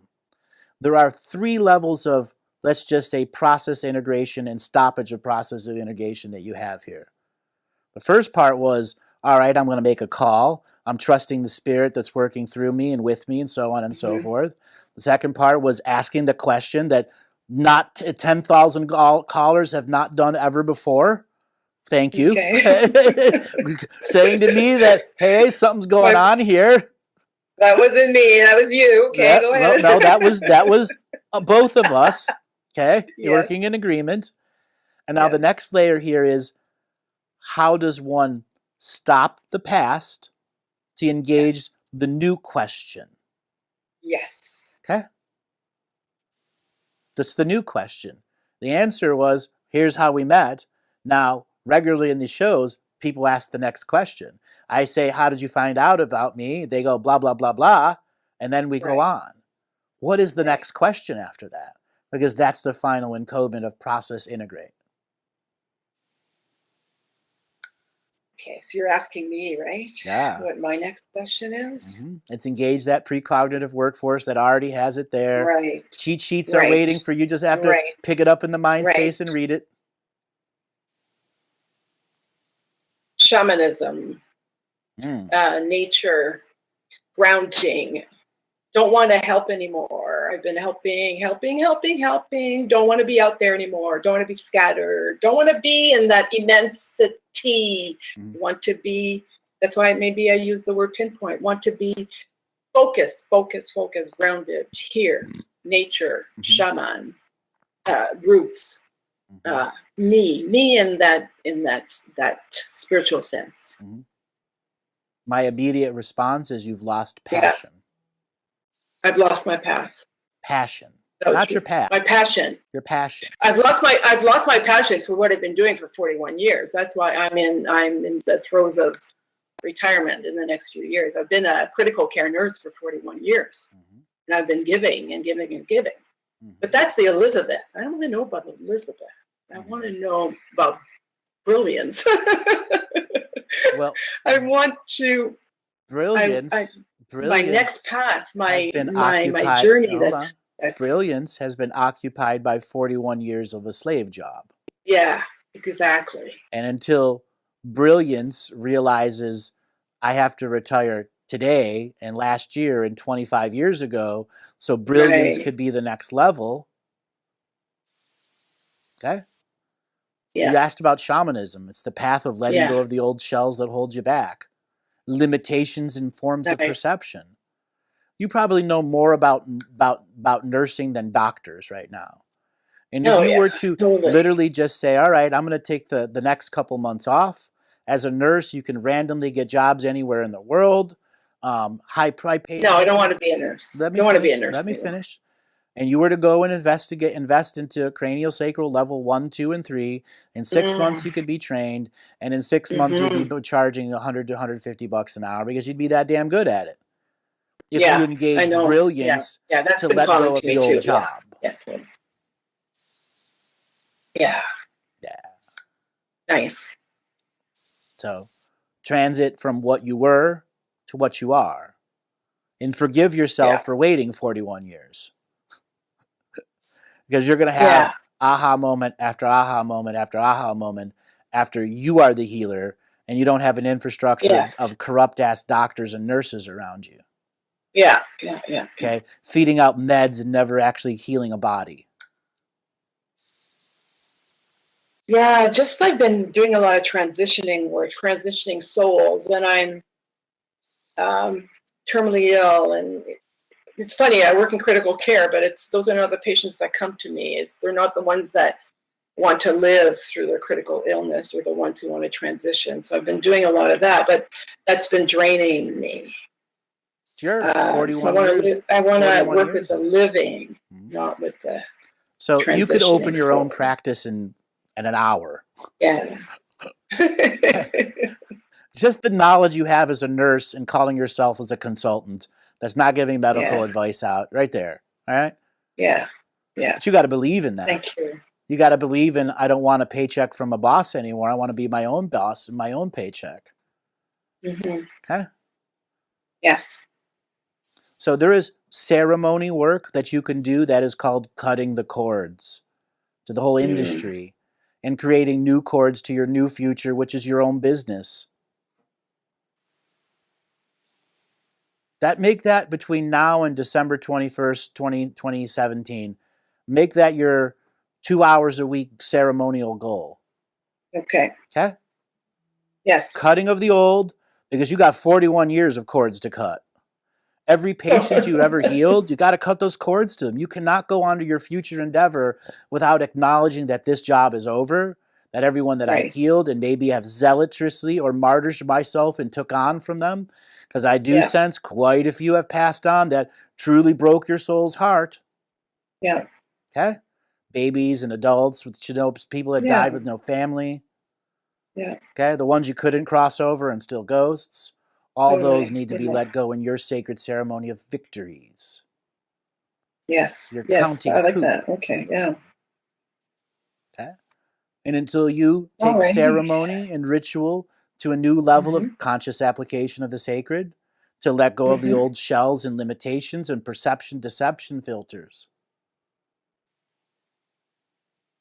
There are 3 levels of, let's just say, process integration and stoppage of process of integration that you have here. The first part was, all right, I'm going to make a call. I'm trusting the spirit that's working through me and with me and so on and so forth. The second part was asking the question that not 10,000 callers have not done ever before. Thank you. Okay. Saying to me that, hey, something's going on here. That wasn't me. That was you. Okay, go ahead. No, that was both of us. Okay, working in agreement. And now the next layer here is, how does one stop the past to engage the new question? Yes. Okay? That's the new question. The answer was, here's how we met. Now, regularly in these shows, people ask the next question. I say, how did you find out about me? They go, blah, blah, blah, blah. And then we go on. What is the next question after that? Because that's the final encodement of process integrate. Okay, so you're asking me, right? Yeah. What my next question is? It's engage that precognitive workforce that already has it there. Right. Cheat sheets are waiting for you. Just have to pick it up in the mind space and read it. Shamanism, nature, grounding. Don't want to help anymore. I've been helping. Don't want to be out there anymore. Don't want to be scattered. Don't want to be in that immensity. Want to be, that's why maybe I use the word pinpoint. Want to be focused, grounded here. Nature, shaman, roots. Me in that spiritual sense. My immediate response is you've lost passion. I've lost my path. Passion, not your path. My passion. Your passion. I've lost my passion for what I've been doing for 41 years. That's why I'm in the throes of retirement in the next few years. I've been a critical care nurse for 41 years, and I've been giving and giving and giving. But that's the Elizabeth. I don't want to know about Elizabeth. I want to know about brilliance. Well, I want to. Brilliance. My next path, my occupied, journey. That's brilliance has been occupied by 41 years of a slave job. Yeah, exactly. And until brilliance realizes I have to retire today and last year and 25 years ago, so brilliance could be the next level. Okay? Yeah. You asked about shamanism. It's the path of letting go of the old shells that hold you back. Limitations in forms of perception. You probably know more about nursing than doctors right now. And if you were to literally just say, all right, I'm going to take the next couple months off. As a nurse, you can randomly get jobs anywhere in the world. High paid. No, I don't want to be a nurse. I don't want to be a nurse. Let me finish. And you were to go and invest into craniosacral level 1, 2, and 3. In 6 months, you could be trained. And in 6 months, you'd be charging $100 to $150 an hour because you'd be that damn good at it. If you engage brilliance to let go of the old job. Yeah. Nice. So, transit from what you were to what you are. And forgive yourself for waiting 41 years. Because you're going to have aha moment after aha moment after aha moment after you are the healer and you don't have an infrastructure of corrupt-ass doctors and nurses around you. Yeah. Okay? Feeding out meds and never actually healing a body. Yeah, just I've been doing a lot of transitioning work, transitioning souls, and I'm terminally ill, and it's funny, I work in critical care, but those are not the patients that come to me. They're not the ones that want to live through their critical illness or the ones who want to transition. So I've been doing a lot of that, but that's been draining me. Sure, 41 so I want to work with the living, not with the So you could open your own practice in an hour. Yeah. Just the knowledge you have as a nurse and calling yourself as a consultant that's not giving medical advice out, right there. All right? Yeah. But you got to believe in that. Thank you. You got to believe in, I don't want a paycheck from a boss anymore. I want to be my own boss and my own paycheck. Okay? Yes. So there is ceremony work that you can do that is called cutting the cords to the whole industry and creating new cords to your new future, which is your own business. Make that between now and December 21st, 2017. Make that your 2 hours a week ceremonial goal. Okay. Okay? Yes. Cutting of the old, because you got 41 years of cords to cut. Every patient you ever healed, you got to cut those cords to them. You cannot go on to your future endeavor without acknowledging that this job is over, that everyone that I Right. healed and maybe have zealotrously or martyred myself and took on from them, because I do Yeah. sense quite a few have passed on that truly broke your soul's heart. Yeah. Okay? Babies and adults with people that Yeah. died with no family. Yeah. Okay? The ones you couldn't cross over and still ghosts. All those Totally. need to be Yeah. let go in your sacred ceremony of victories. Yes. You're Yes. counting I like coup. that. Okay. Yeah. Okay? And until you All take right. ceremony and ritual to a new level Mm-hmm. of conscious application of the sacred, to let go of the Mm-hmm. old shells and limitations and perception deception filters.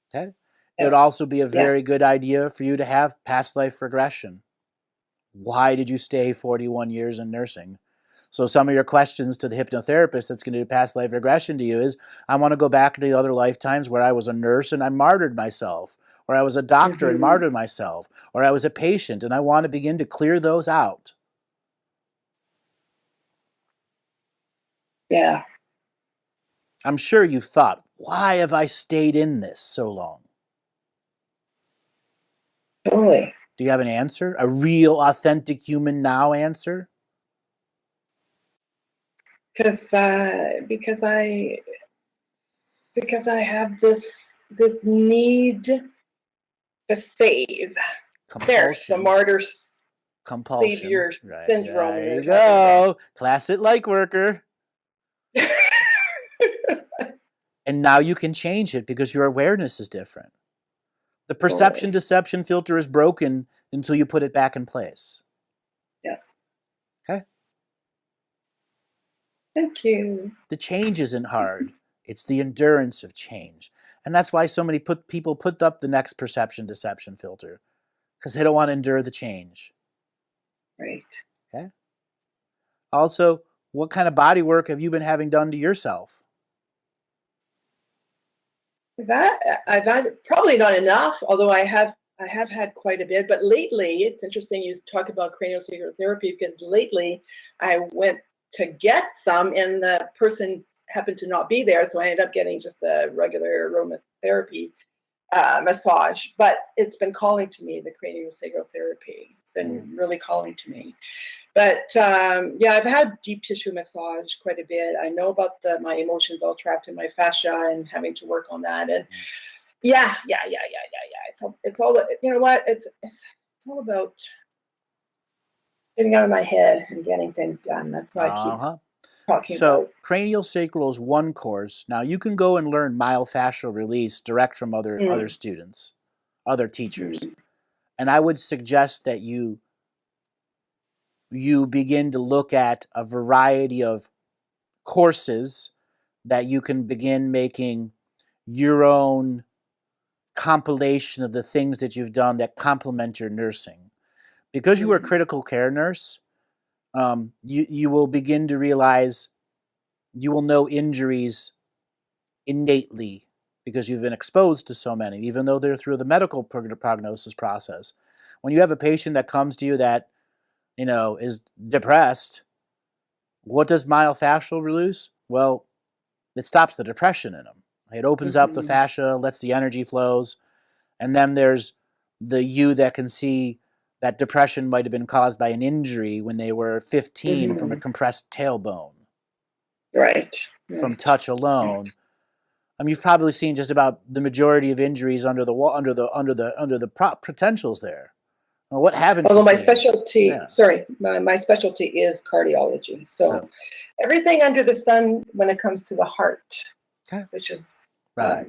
Okay? It would also be a very good idea for you to have past life regression. Why did you stay 41 years in nursing? So some of your questions to the hypnotherapist that's going to do past life regression to you is, I want to go back to the other lifetimes where I was a nurse and I martyred myself, or I was a doctor and martyred myself, or I was a patient, and I want to begin to clear those out. Yeah. I'm sure you've thought, why have I stayed in this so long? Totally. Do you have an answer? A real, authentic human now answer? Because I have this need to save. There's the Compulsion. martyr Compulsion. savior Right. syndrome. There you we were talking go. Classic light worker. And now you can change it because your awareness is different. The perception deception filter is broken until you put it back in place. Yeah. Okay? Thank you. The change isn't hard. It's the endurance of change. And that's why so many people put up the next perception deception filter, because they don't want to endure the change. Right. Okay? Also, what kind of body work have you been having done to yourself? I've had probably not enough, although I have had quite a bit. But lately, it's interesting you talk about craniosacral therapy, because lately I went to get some and the person happened to not be there, so I ended up getting just a regular aromatherapy massage. But it's been calling to me, the craniosacral therapy. It's been really calling to me. But yeah, I've had deep tissue massage quite a bit. I know about my emotions all trapped in my fascia and having to work on that. And yeah. It's all, you know what? It's all about getting out of my head and getting things done. That's why I keep talking So about. cranial sacral is one course. Now you can go and learn myofascial release direct from other students, other teachers. And I would suggest that you begin to look at a variety of courses that you can begin making your own compilation of the things that you've done that complement your nursing. Because you were a critical care nurse, you will begin to realize you will know injuries innately because you've been exposed to so many, even though they're through the medical prognosis process. When you have a patient that comes to you that is depressed, what does myofascial release? Well, it stops the depression in them. It opens up the fascia, lets the energy flows, and then there's the you that can see that depression might have been caused by an injury when they were 15 from a compressed tailbone. Right. From touch alone. I mean, you've probably seen just about the majority of injuries under the potentials there. Well, what haven't Although you my seen? specialty, my specialty is cardiology. So everything under the sun when it comes to the heart, which is right.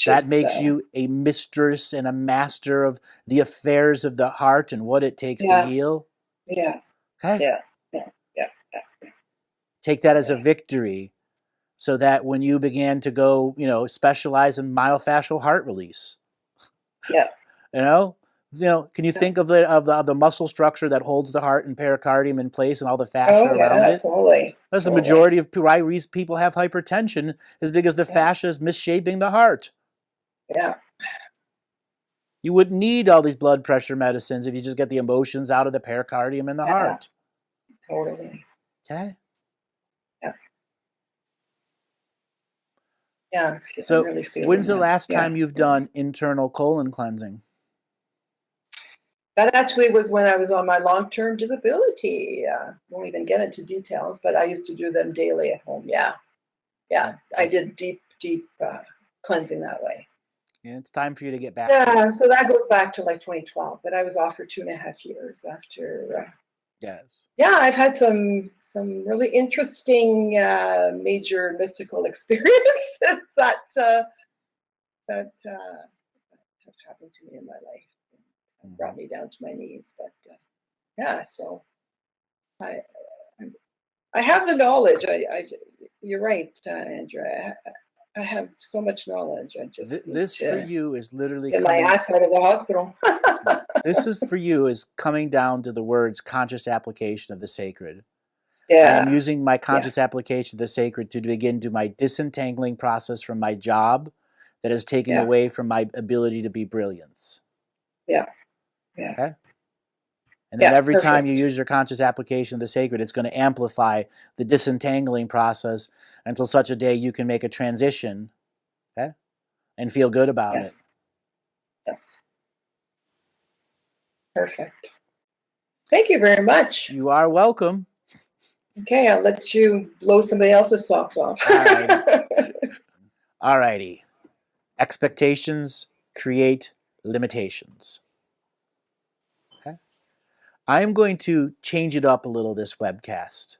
That makes you a mistress and a master of the affairs of the heart and what it takes to heal. Yeah. Okay. Yeah. Take that as a victory, so that when you began to go, specialize in myofascial heart release. Yeah. Can you think of the muscle structure that holds the heart and pericardium in place and all the fascia around it? Totally. That's the majority of why people have hypertension is because the fascia is misshaping the heart. Yeah. You wouldn't need all these blood pressure medicines if you just get the emotions out of the pericardium and the heart. Totally. Okay. Yeah. So I'm really feeling when's the that. last time you've done internal colon cleansing? That actually was when I was on my long-term disability. Won't even get into details, but I used to do them daily at home. Yeah. I did deep cleansing that way. Yeah, it's time for you to get back. Yeah, so that goes back to like 2012, but I was off for 2.5 years after. Yes. Yeah, I've had some really interesting major mystical experiences that have happened to me in my life. Brought me down to my knees, but yeah. So I have the knowledge. You're right, Andrew. I have so much knowledge. I just this for you is literally get my ass out of the hospital. This is for you is coming down to the words conscious application of the sacred. Yeah. I am using my conscious application of the sacred to begin to my disentangling process from my job that is taking away from my ability to be brilliance. Yeah. Okay? And then every time you use your conscious application of the sacred, it's going to amplify the disentangling process until such a day you can make a transition, okay, and feel good about it. Yes. Perfect. Thank you very much. You are welcome. Okay, I'll let you blow somebody else's socks off. All righty. Expectations create limitations. Okay. I'm going to change it up a little this webcast.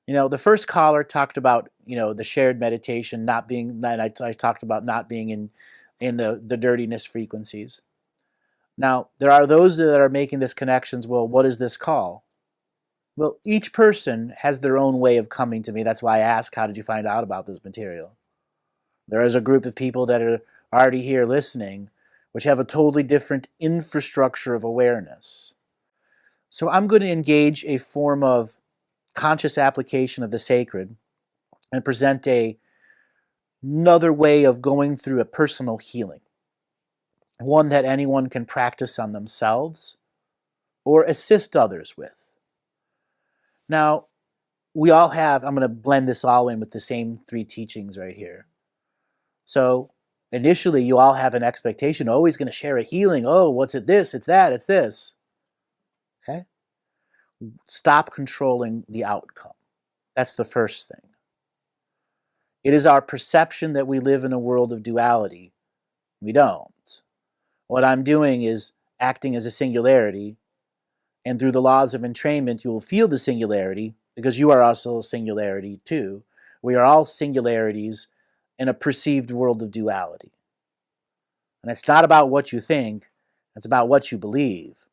The first caller talked about, the shared meditation not being, that I talked about not being in the dirtiness frequencies. Now, there are those that are making this connections. Well, what is this call? Well, each person has their own way of coming to me. That's why I ask, how did you find out about this material? There is a group of people that are already here listening, which have a totally different infrastructure of awareness. So I'm going to engage a form of conscious application of the sacred and present another way of going through a personal healing. One that anyone can practice on themselves or assist others with. Now, we all have, I'm going to blend this all in with the same 3 teachings right here. So initially, you all have an expectation, oh, he's going to share a healing. Oh, what's it this? It's that, it's this. Okay? Stop controlling the outcome. That's the first thing. It is our perception that we live in a world of duality. We don't. What I'm doing is acting as a singularity, and through the laws of entrainment, you will feel the singularity, because you are also a singularity too. We are all singularities in a perceived world of duality. And it's not about what you think, it's about what you believe.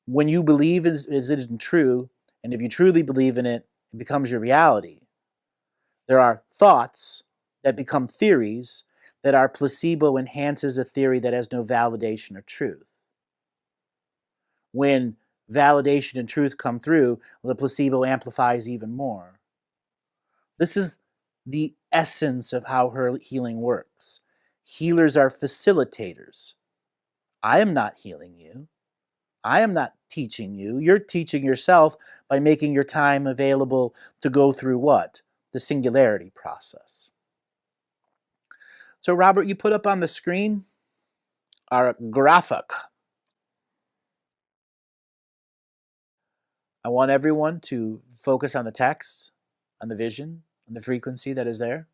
When you believe it isn't true, and if you truly believe in it, it becomes your reality. There are thoughts that become theories that our placebo enhances a theory that has no validation or truth. When validation and truth come through, the placebo amplifies even more. This is the essence of how her healing works. Healers are facilitators. I am not healing you. I am not teaching you. You're teaching yourself by making your time available to go through what? The singularity process. So, Robert, you put up on the screen our graphic. I want everyone to focus on the text, on the vision, on the frequency that is there.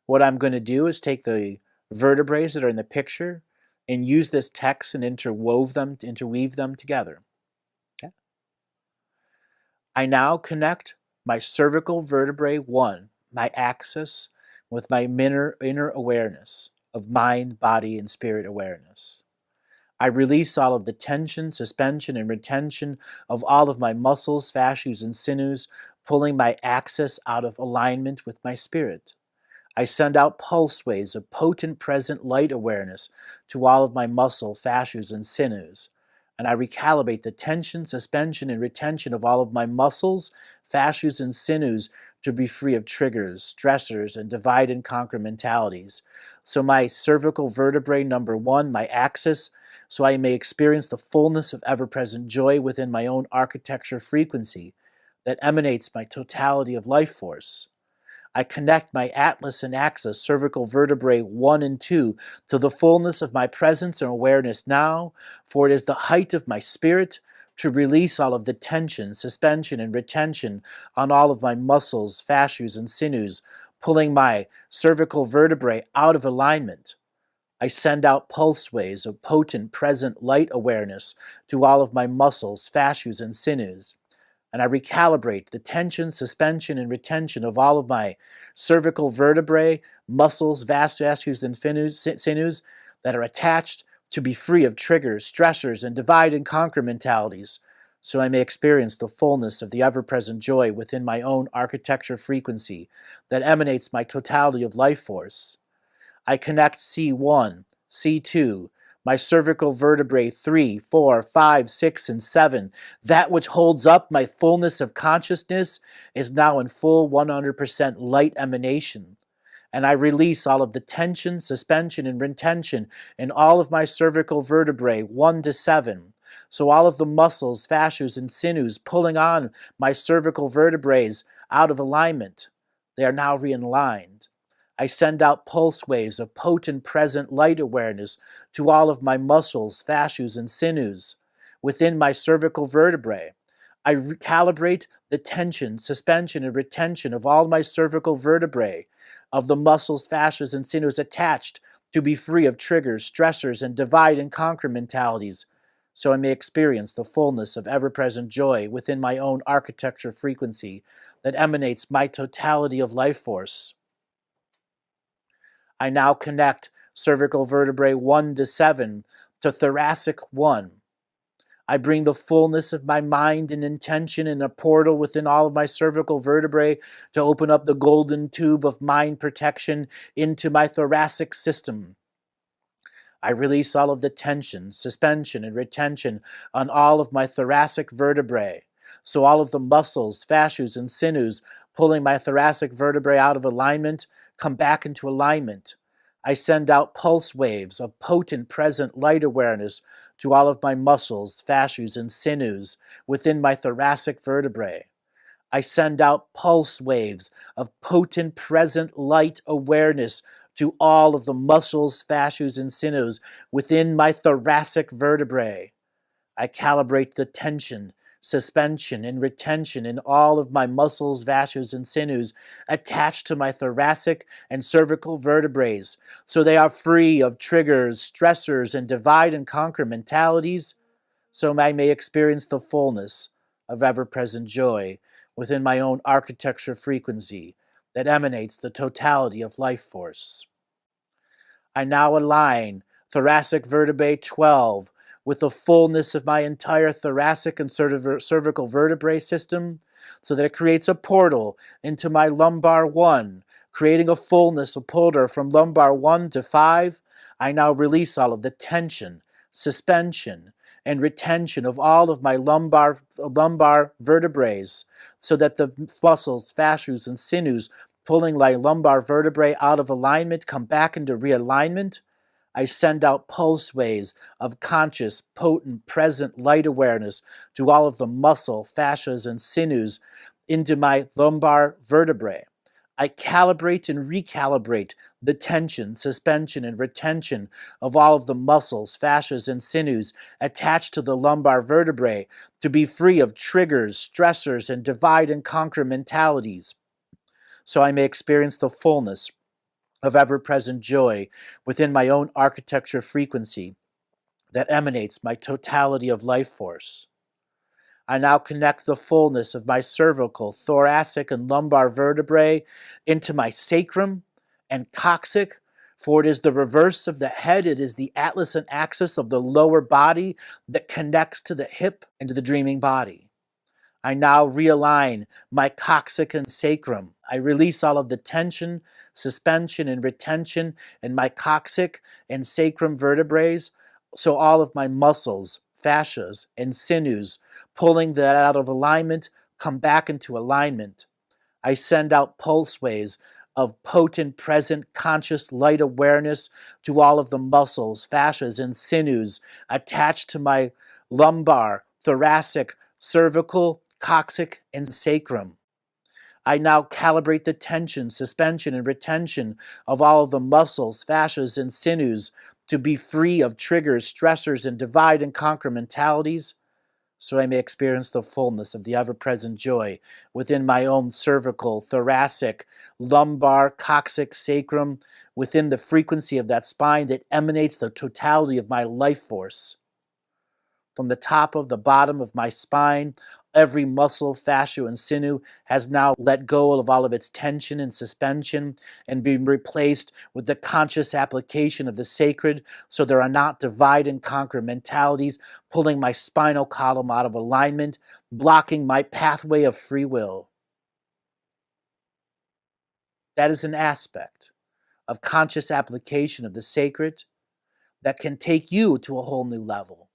What I'm going to do is take the vertebrae that are in the picture and use this text and interweave them together. Okay? I now connect my cervical vertebrae 1, my axis, with my inner awareness of mind, body, and spirit awareness. I release all of the tension, suspension, and retention of all of my muscles, fascias, and sinews, pulling my axis out of alignment with my spirit. I send out pulse waves of potent present light awareness to all of my muscle, fascias, and sinews. And I recalibrate the tension, suspension, and retention of all of my muscles, fascias, and sinews to be free of triggers, stressors, and divide and conquer mentalities. So my cervical vertebrae number 1, my axis, so I may experience the fullness of ever-present joy within my own architecture frequency that emanates my totality of life force. I connect my atlas and axis, cervical vertebrae 1 and 2, to the fullness of my presence and awareness now, for it is the height of my spirit to release all of the tension, suspension, and retention on all of my muscles, fascias, and sinews, pulling my cervical vertebrae out of alignment. I send out pulse waves of potent present light awareness to all of my muscles, fascias, and sinews. And I recalibrate the tension, suspension, and retention of all of my cervical vertebrae, muscles, fascias, and sinews that are attached to be free of triggers, stressors, and divide and conquer mentalities, so I may experience the fullness of the ever-present joy within my own architecture frequency that emanates my totality of life force. I connect C1, C2, my cervical vertebrae 3, 4, 5, 6, and 7. That which holds up my fullness of consciousness is now in full 100% light emanation. And I release all of the tension, suspension, and retention in all of my cervical vertebrae 1 to 7. So all of the muscles, fascias, and sinews pulling on my cervical vertebrae out of alignment, they are now realigned. I send out pulse waves of potent present light awareness to all of my muscles, fascias, and sinews within my cervical vertebrae. I recalibrate the tension, suspension, and retention of all my cervical vertebrae, of the muscles, fascias, and sinews attached to be free of triggers, stressors, and divide and conquer mentalities, so I may experience the fullness of ever-present joy within my own architecture frequency that emanates my totality of life force. I now connect cervical vertebrae 1 to 7 to thoracic 1. I bring the fullness of my mind and intention in a portal within all of my cervical vertebrae to open up the golden tube of mind protection into my thoracic system. I release all of the tension, suspension, and retention on all of my thoracic vertebrae, so all of the muscles, fascias, and sinews pulling my thoracic vertebrae out of alignment come back into alignment. I send out pulse waves of potent present light awareness to all of my muscles, fascias, and sinews within my thoracic vertebrae. I send out pulse waves of potent present light awareness to all of the muscles, fascias, and sinews within my thoracic vertebrae. I calibrate the tension, suspension, and retention in all of my muscles, fascias, and sinews attached to my thoracic and cervical vertebrae, so they are free of triggers, stressors, and divide and conquer mentalities, so I may experience the fullness of ever-present joy within my own architecture frequency that emanates the totality of life force. I now align thoracic vertebrae 12 with the fullness of my entire thoracic and cervical vertebrae system, so that it creates a portal into my lumbar 1, creating a fullness, a portal from lumbar 1 to 5. I now release all of the tension, suspension, and retention of all of my lumbar vertebrae, so that the muscles, fascias, and sinews pulling my lumbar vertebrae out of alignment come back into realignment. I send out pulse waves of conscious, potent, present light awareness to all of the muscle, fascias, and sinews into my lumbar vertebrae. I calibrate and recalibrate the tension, suspension, and retention of all of the muscles, fascias, and sinews attached to the lumbar vertebrae to be free of triggers, stressors, and divide and conquer mentalities, so I may experience the fullness of ever-present joy within my own architecture frequency that emanates my totality of life force. I now connect the fullness of my cervical, thoracic, and lumbar vertebrae into my sacrum and coccyx, for it is the reverse of the head. It is the atlas and axis of the lower body that connects to the hip and to the dreaming body. I now realign my coccyx and sacrum. I release all of the tension, suspension, and retention in my coccyx and sacrum vertebrae, so all of my muscles, fascias, and sinews pulling that out of alignment come back into alignment. I send out pulse waves of potent, present, conscious light awareness to all of the muscles, fascias, and sinews attached to my lumbar, thoracic, cervical, coccyx, and sacrum. I now calibrate the tension, suspension, and retention of all of the muscles, fascias, and sinews to be free of triggers, stressors, and divide and conquer mentalities, so I may experience the fullness of the ever-present joy within my own cervical, thoracic, lumbar, coccyx, sacrum, within the frequency of that spine that emanates the totality of my life force. From the top of the bottom of my spine, every muscle, fascia, and sinew has now let go of all of its tension and suspension and been replaced with the conscious application of the sacred, so there are not divide and conquer mentalities pulling my spinal column out of alignment, blocking my pathway of free will. That is an aspect of conscious application of the sacred that can take you to a whole new level.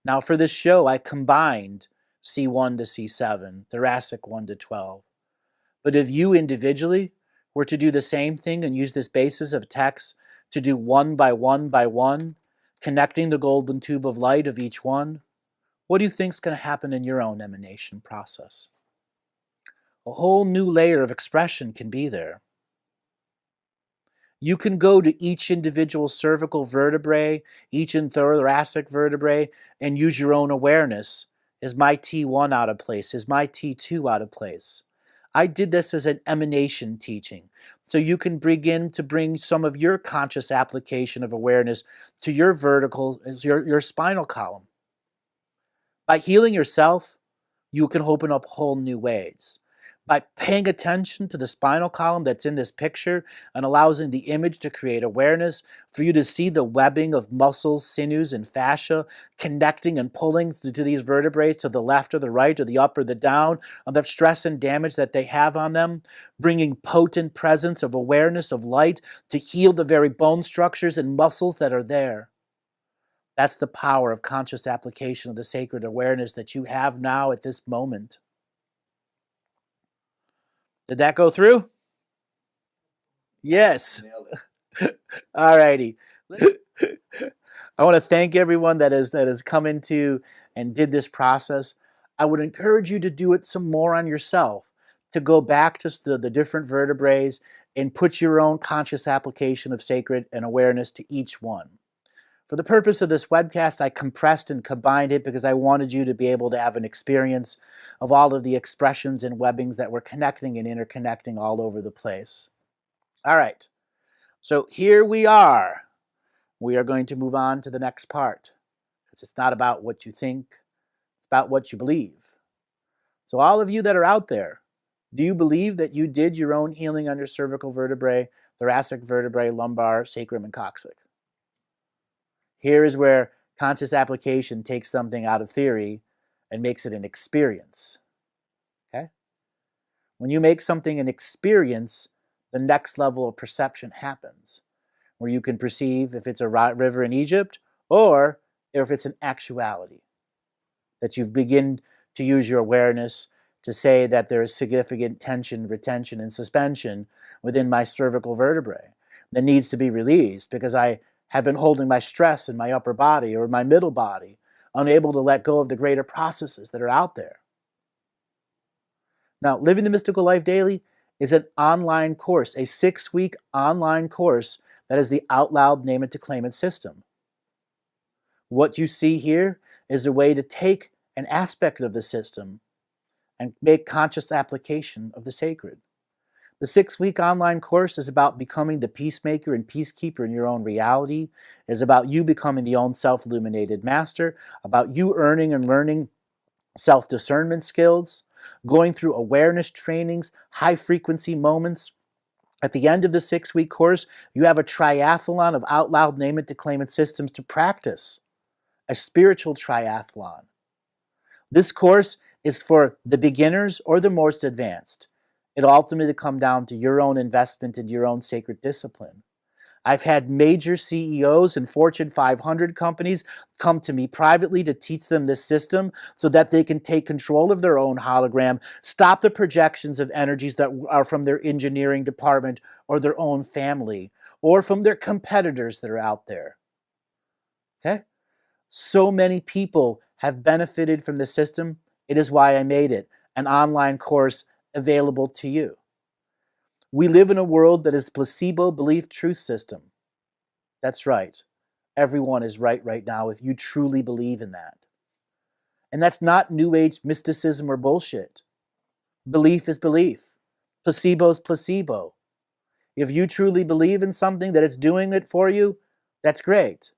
Now, for this show, I combined C1 to C7, thoracic 1 to 12. But if you individually were to do the same thing and use this basis of text to do one by one, connecting the golden tube of light of each one, what do you think is going to happen in your own emanation process? A whole new layer of expression can be there. You can go to each individual cervical vertebrae, each thoracic vertebrae, and use your own awareness. Is my T1 out of place? Is my T2 out of place? I did this as an emanation teaching, so you can begin to bring some of your conscious application of awareness to your vertical, your spinal column. By healing yourself, you can open up whole new ways. By paying attention to the spinal column that's in this picture and allowing the image to create awareness for you to see the webbing of muscles, sinews, and fascia connecting and pulling to these vertebrae to the left or the right or the up or the down, on the stress and damage that they have on them, bringing potent presence of awareness of light to heal the very bone structures and muscles that are there. That's the power of conscious application of the sacred awareness that you have now at this moment. Did that go through? Yes. All righty. I want to thank everyone that has come into and did this process. I would encourage you to do it some more on yourself, to go back to the different vertebrae and put your own conscious application of sacred and awareness to each one. For the purpose of this webcast, I compressed and combined it because I wanted you to be able to have an experience of all of the expressions and webbings that were connecting and interconnecting all over the place. All right, so here we are. We are going to move on to the next part, because it's not about what you think, it's about what you believe. So all of you that are out there, do you believe that you did your own healing on your cervical vertebrae, thoracic vertebrae, lumbar, sacrum, and coccyx? Here is where conscious application takes something out of theory and makes it an experience. Okay? When you make something an experience, the next level of perception happens, where you can perceive if it's a river in Egypt or if it's an actuality. That you've begun to use your awareness to say that there is significant tension, retention, and suspension within my cervical vertebrae that needs to be released because I have been holding my stress in my upper body or my middle body, unable to let go of the greater processes that are out there. Now, Living the Mystical Life Daily is an online course, a 6-week online course that is the Out Loud Name It to Claim It system. What you see here is a way to take an aspect of the system and make conscious application of the sacred. The 6-week online course is about becoming the peacemaker and peacekeeper in your own reality. It is about you becoming the own self-illuminated master, about you earning and learning self-discernment skills, going through awareness trainings, high-frequency moments. At the end of the 6-week course, you have a triathlon of Out Loud Name It to Claim It systems to practice, a spiritual triathlon. This course is for the beginners or the most advanced. It'll ultimately come down to your own investment in your own sacred discipline. I've had major CEOs and Fortune 500 companies come to me privately to teach them this system so that they can take control of their own hologram, stop the projections of energies that are from their engineering department or their own family or from their competitors that are out there. Okay? So many people have benefited from the system. It is why I made it an online course available to you. We live in a world that is placebo belief truth system. That's right. Everyone is right now if you truly believe in that. And that's not New Age mysticism or bullshit. Belief is belief. Placebo is placebo. If you truly believe in something that it's doing it for you, that's great.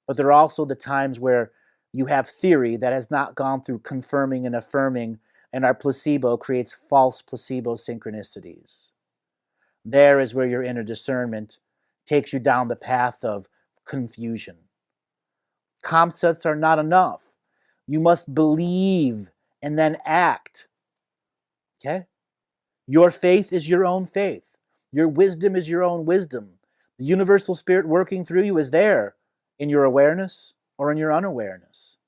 But there are also the times where you have theory that has not gone through confirming and affirming, and our placebo creates false placebo synchronicities. There is where your inner discernment takes you down the path of confusion. Concepts are not enough. You must believe and then act. Okay? Your faith is your own faith. Your wisdom is your own wisdom. The universal spirit working through you is there in your awareness or in your unawareness.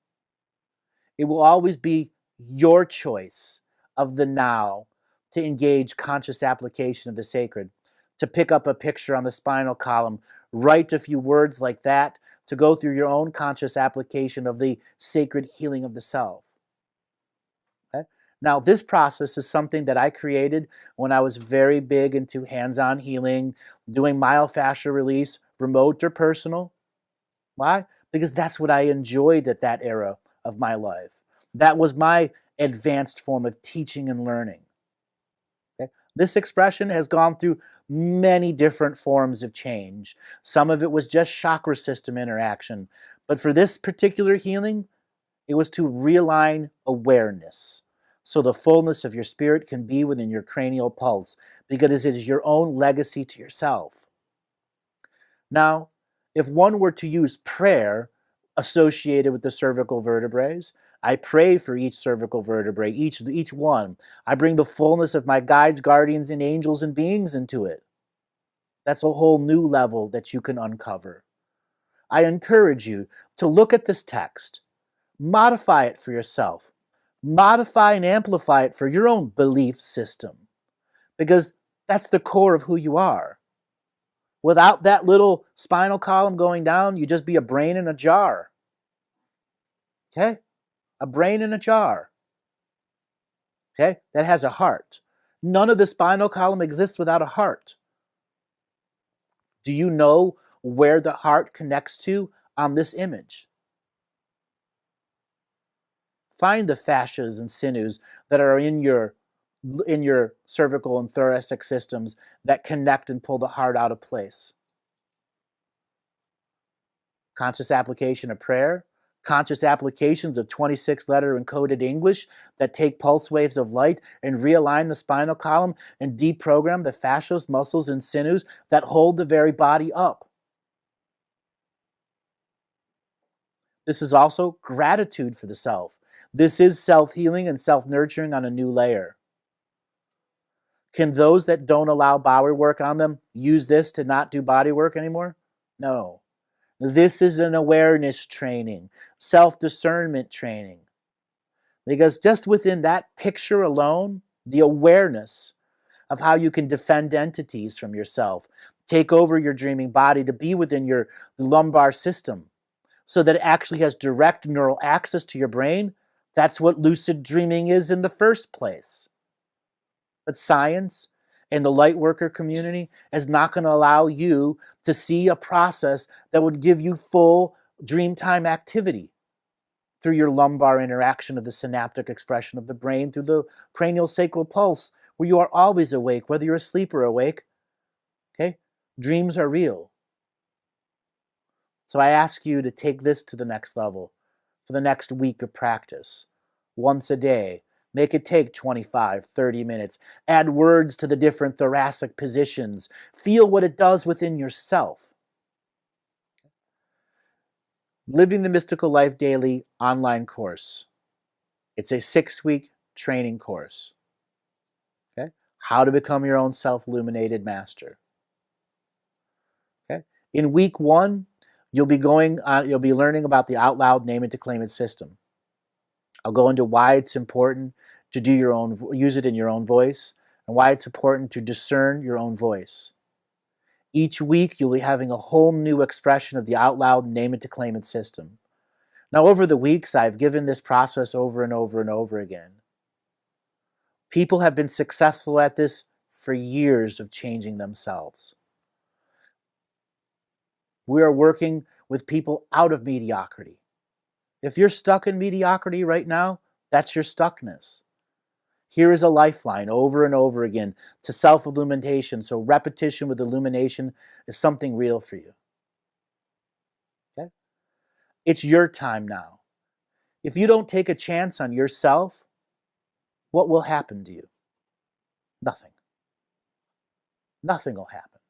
It will always be your choice of the now to engage conscious application of the sacred, to pick up a picture on the spinal column, write a few words like that, to go through your own conscious application of the sacred healing of the self. Okay? Now, this process is something that I created when I was very big into hands-on healing, doing myofascial release, remote or personal. Why? Because that's what I enjoyed at that era of my life. That was my advanced form of teaching and learning. Okay? This expression has gone through many different forms of change. Some of it was just chakra system interaction. But for this particular healing, it was to realign awareness so the fullness of your spirit can be within your cranial pulse, because it is your own legacy to yourself. Now, if one were to use prayer associated with the cervical vertebrae, I pray for each cervical vertebrae, each one. I bring the fullness of my guides, guardians, and angels and beings into it. That's a whole new level that you can uncover. I encourage you to look at this text, modify it for yourself, modify and amplify it for your own belief system, because that's the core of who you are. Without that little spinal column going down, you'd just be a brain in a jar. Okay? A brain in a jar. Okay? That has a heart. None of the spinal column exists without a heart. Do you know where the heart connects to on this image? Find the fascias and sinews that are in your cervical and thoracic systems that connect and pull the heart out of place. Conscious application of prayer, conscious applications of 26-letter encoded English that take pulse waves of light and realign the spinal column and deprogram the fascias, muscles, and sinews that hold the very body up. This is also gratitude for the self. This is self-healing and self-nurturing on a new layer. Can those that don't allow body work on them use this to not do body work anymore? No. This is an awareness training, self-discernment training. Because just within that picture alone, the awareness of how you can defend entities from yourself, take over your dreaming body to be within your lumbar system so that it actually has direct neural access to your brain, that's what lucid dreaming is in the first place. But science and the light worker community is not going to allow you to see a process that would give you full dreamtime activity through your lumbar interaction of the synaptic expression of the brain through the cranial sacral pulse, where you are always awake, whether you're asleep or awake. Okay? Dreams are real. So I ask you to take this to the next level for the next week of practice. Once a day. Make it take 25, 30 minutes. Add words to the different thoracic positions. Feel what it does within yourself. Living the Mystical Life Daily online course. It's a 6-week training course. Okay? How to become your own self-illuminated master. Okay? In week 1, you'll be learning about the out loud name it to claim it system. I'll go into why it's important to use it in your own voice, and why it's important to discern your own voice. Each week, you'll be having a whole new expression of the out loud name it to claim it system. Now, over the weeks, I've given this process over and over and over again. People have been successful at this for years of changing themselves. We are working with people out of mediocrity. If you're stuck in mediocrity right now, that's your stuckness. Here is a lifeline over and over again to self-illumination, so repetition with illumination is something real for you. Okay? It's your time now. If you don't take a chance on yourself, what will happen to you? Nothing. Nothing will happen.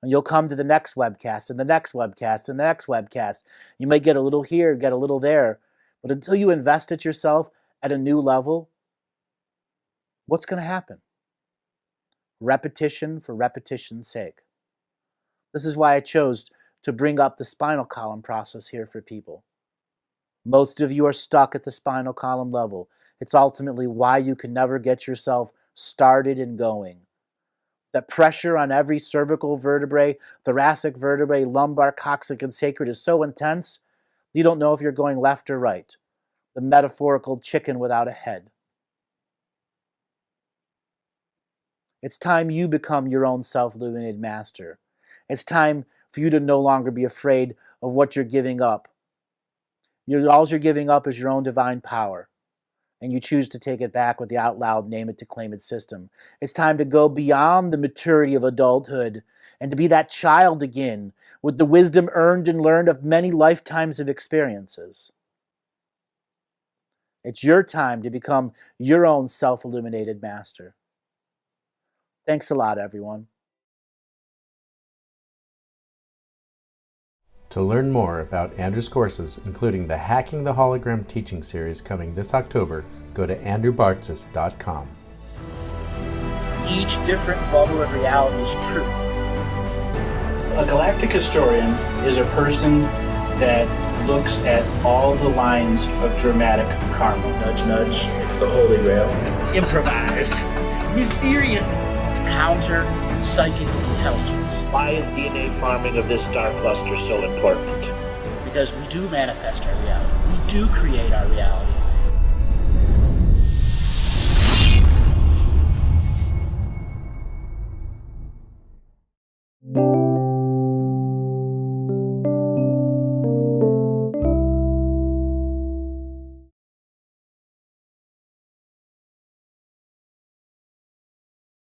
And you'll come to the next webcast and the next webcast and the next webcast. You might get a little here, get a little there. But until you invest at yourself at a new level, what's going to happen? Repetition for repetition's sake. This is why I chose to bring up the spinal column process here for people. Most of you are stuck at the spinal column level. It's ultimately why you can never get yourself started and going. That pressure on every cervical vertebrae, thoracic vertebrae, lumbar, coccyx, and sacral is so intense, you don't know if you're going left or right. The metaphorical chicken without a head. It's time you become your own self-illuminated master. It's time for you to no longer be afraid of what you're giving up. All you're giving up is your own divine power. And you choose to take it back with the out loud name it to claim it system. It's time to go beyond the maturity of adulthood and to be that child again with the wisdom earned and learned of many lifetimes of experiences. It's your time to become your own self-illuminated master. Thanks a lot, everyone. To learn more about Andrew's courses, including the Hacking the Hologram teaching series coming this October, go to andrewbartzis.com. Each different bubble of reality is true. A galactic historian is a person that looks at all the lines of dramatic karma. Nudge, nudge. It's the Holy Grail. Improvise. Mysterious. It's counter psychic intelligence. Why is DNA farming of this star cluster so important? Because we do manifest our reality. We do create our reality.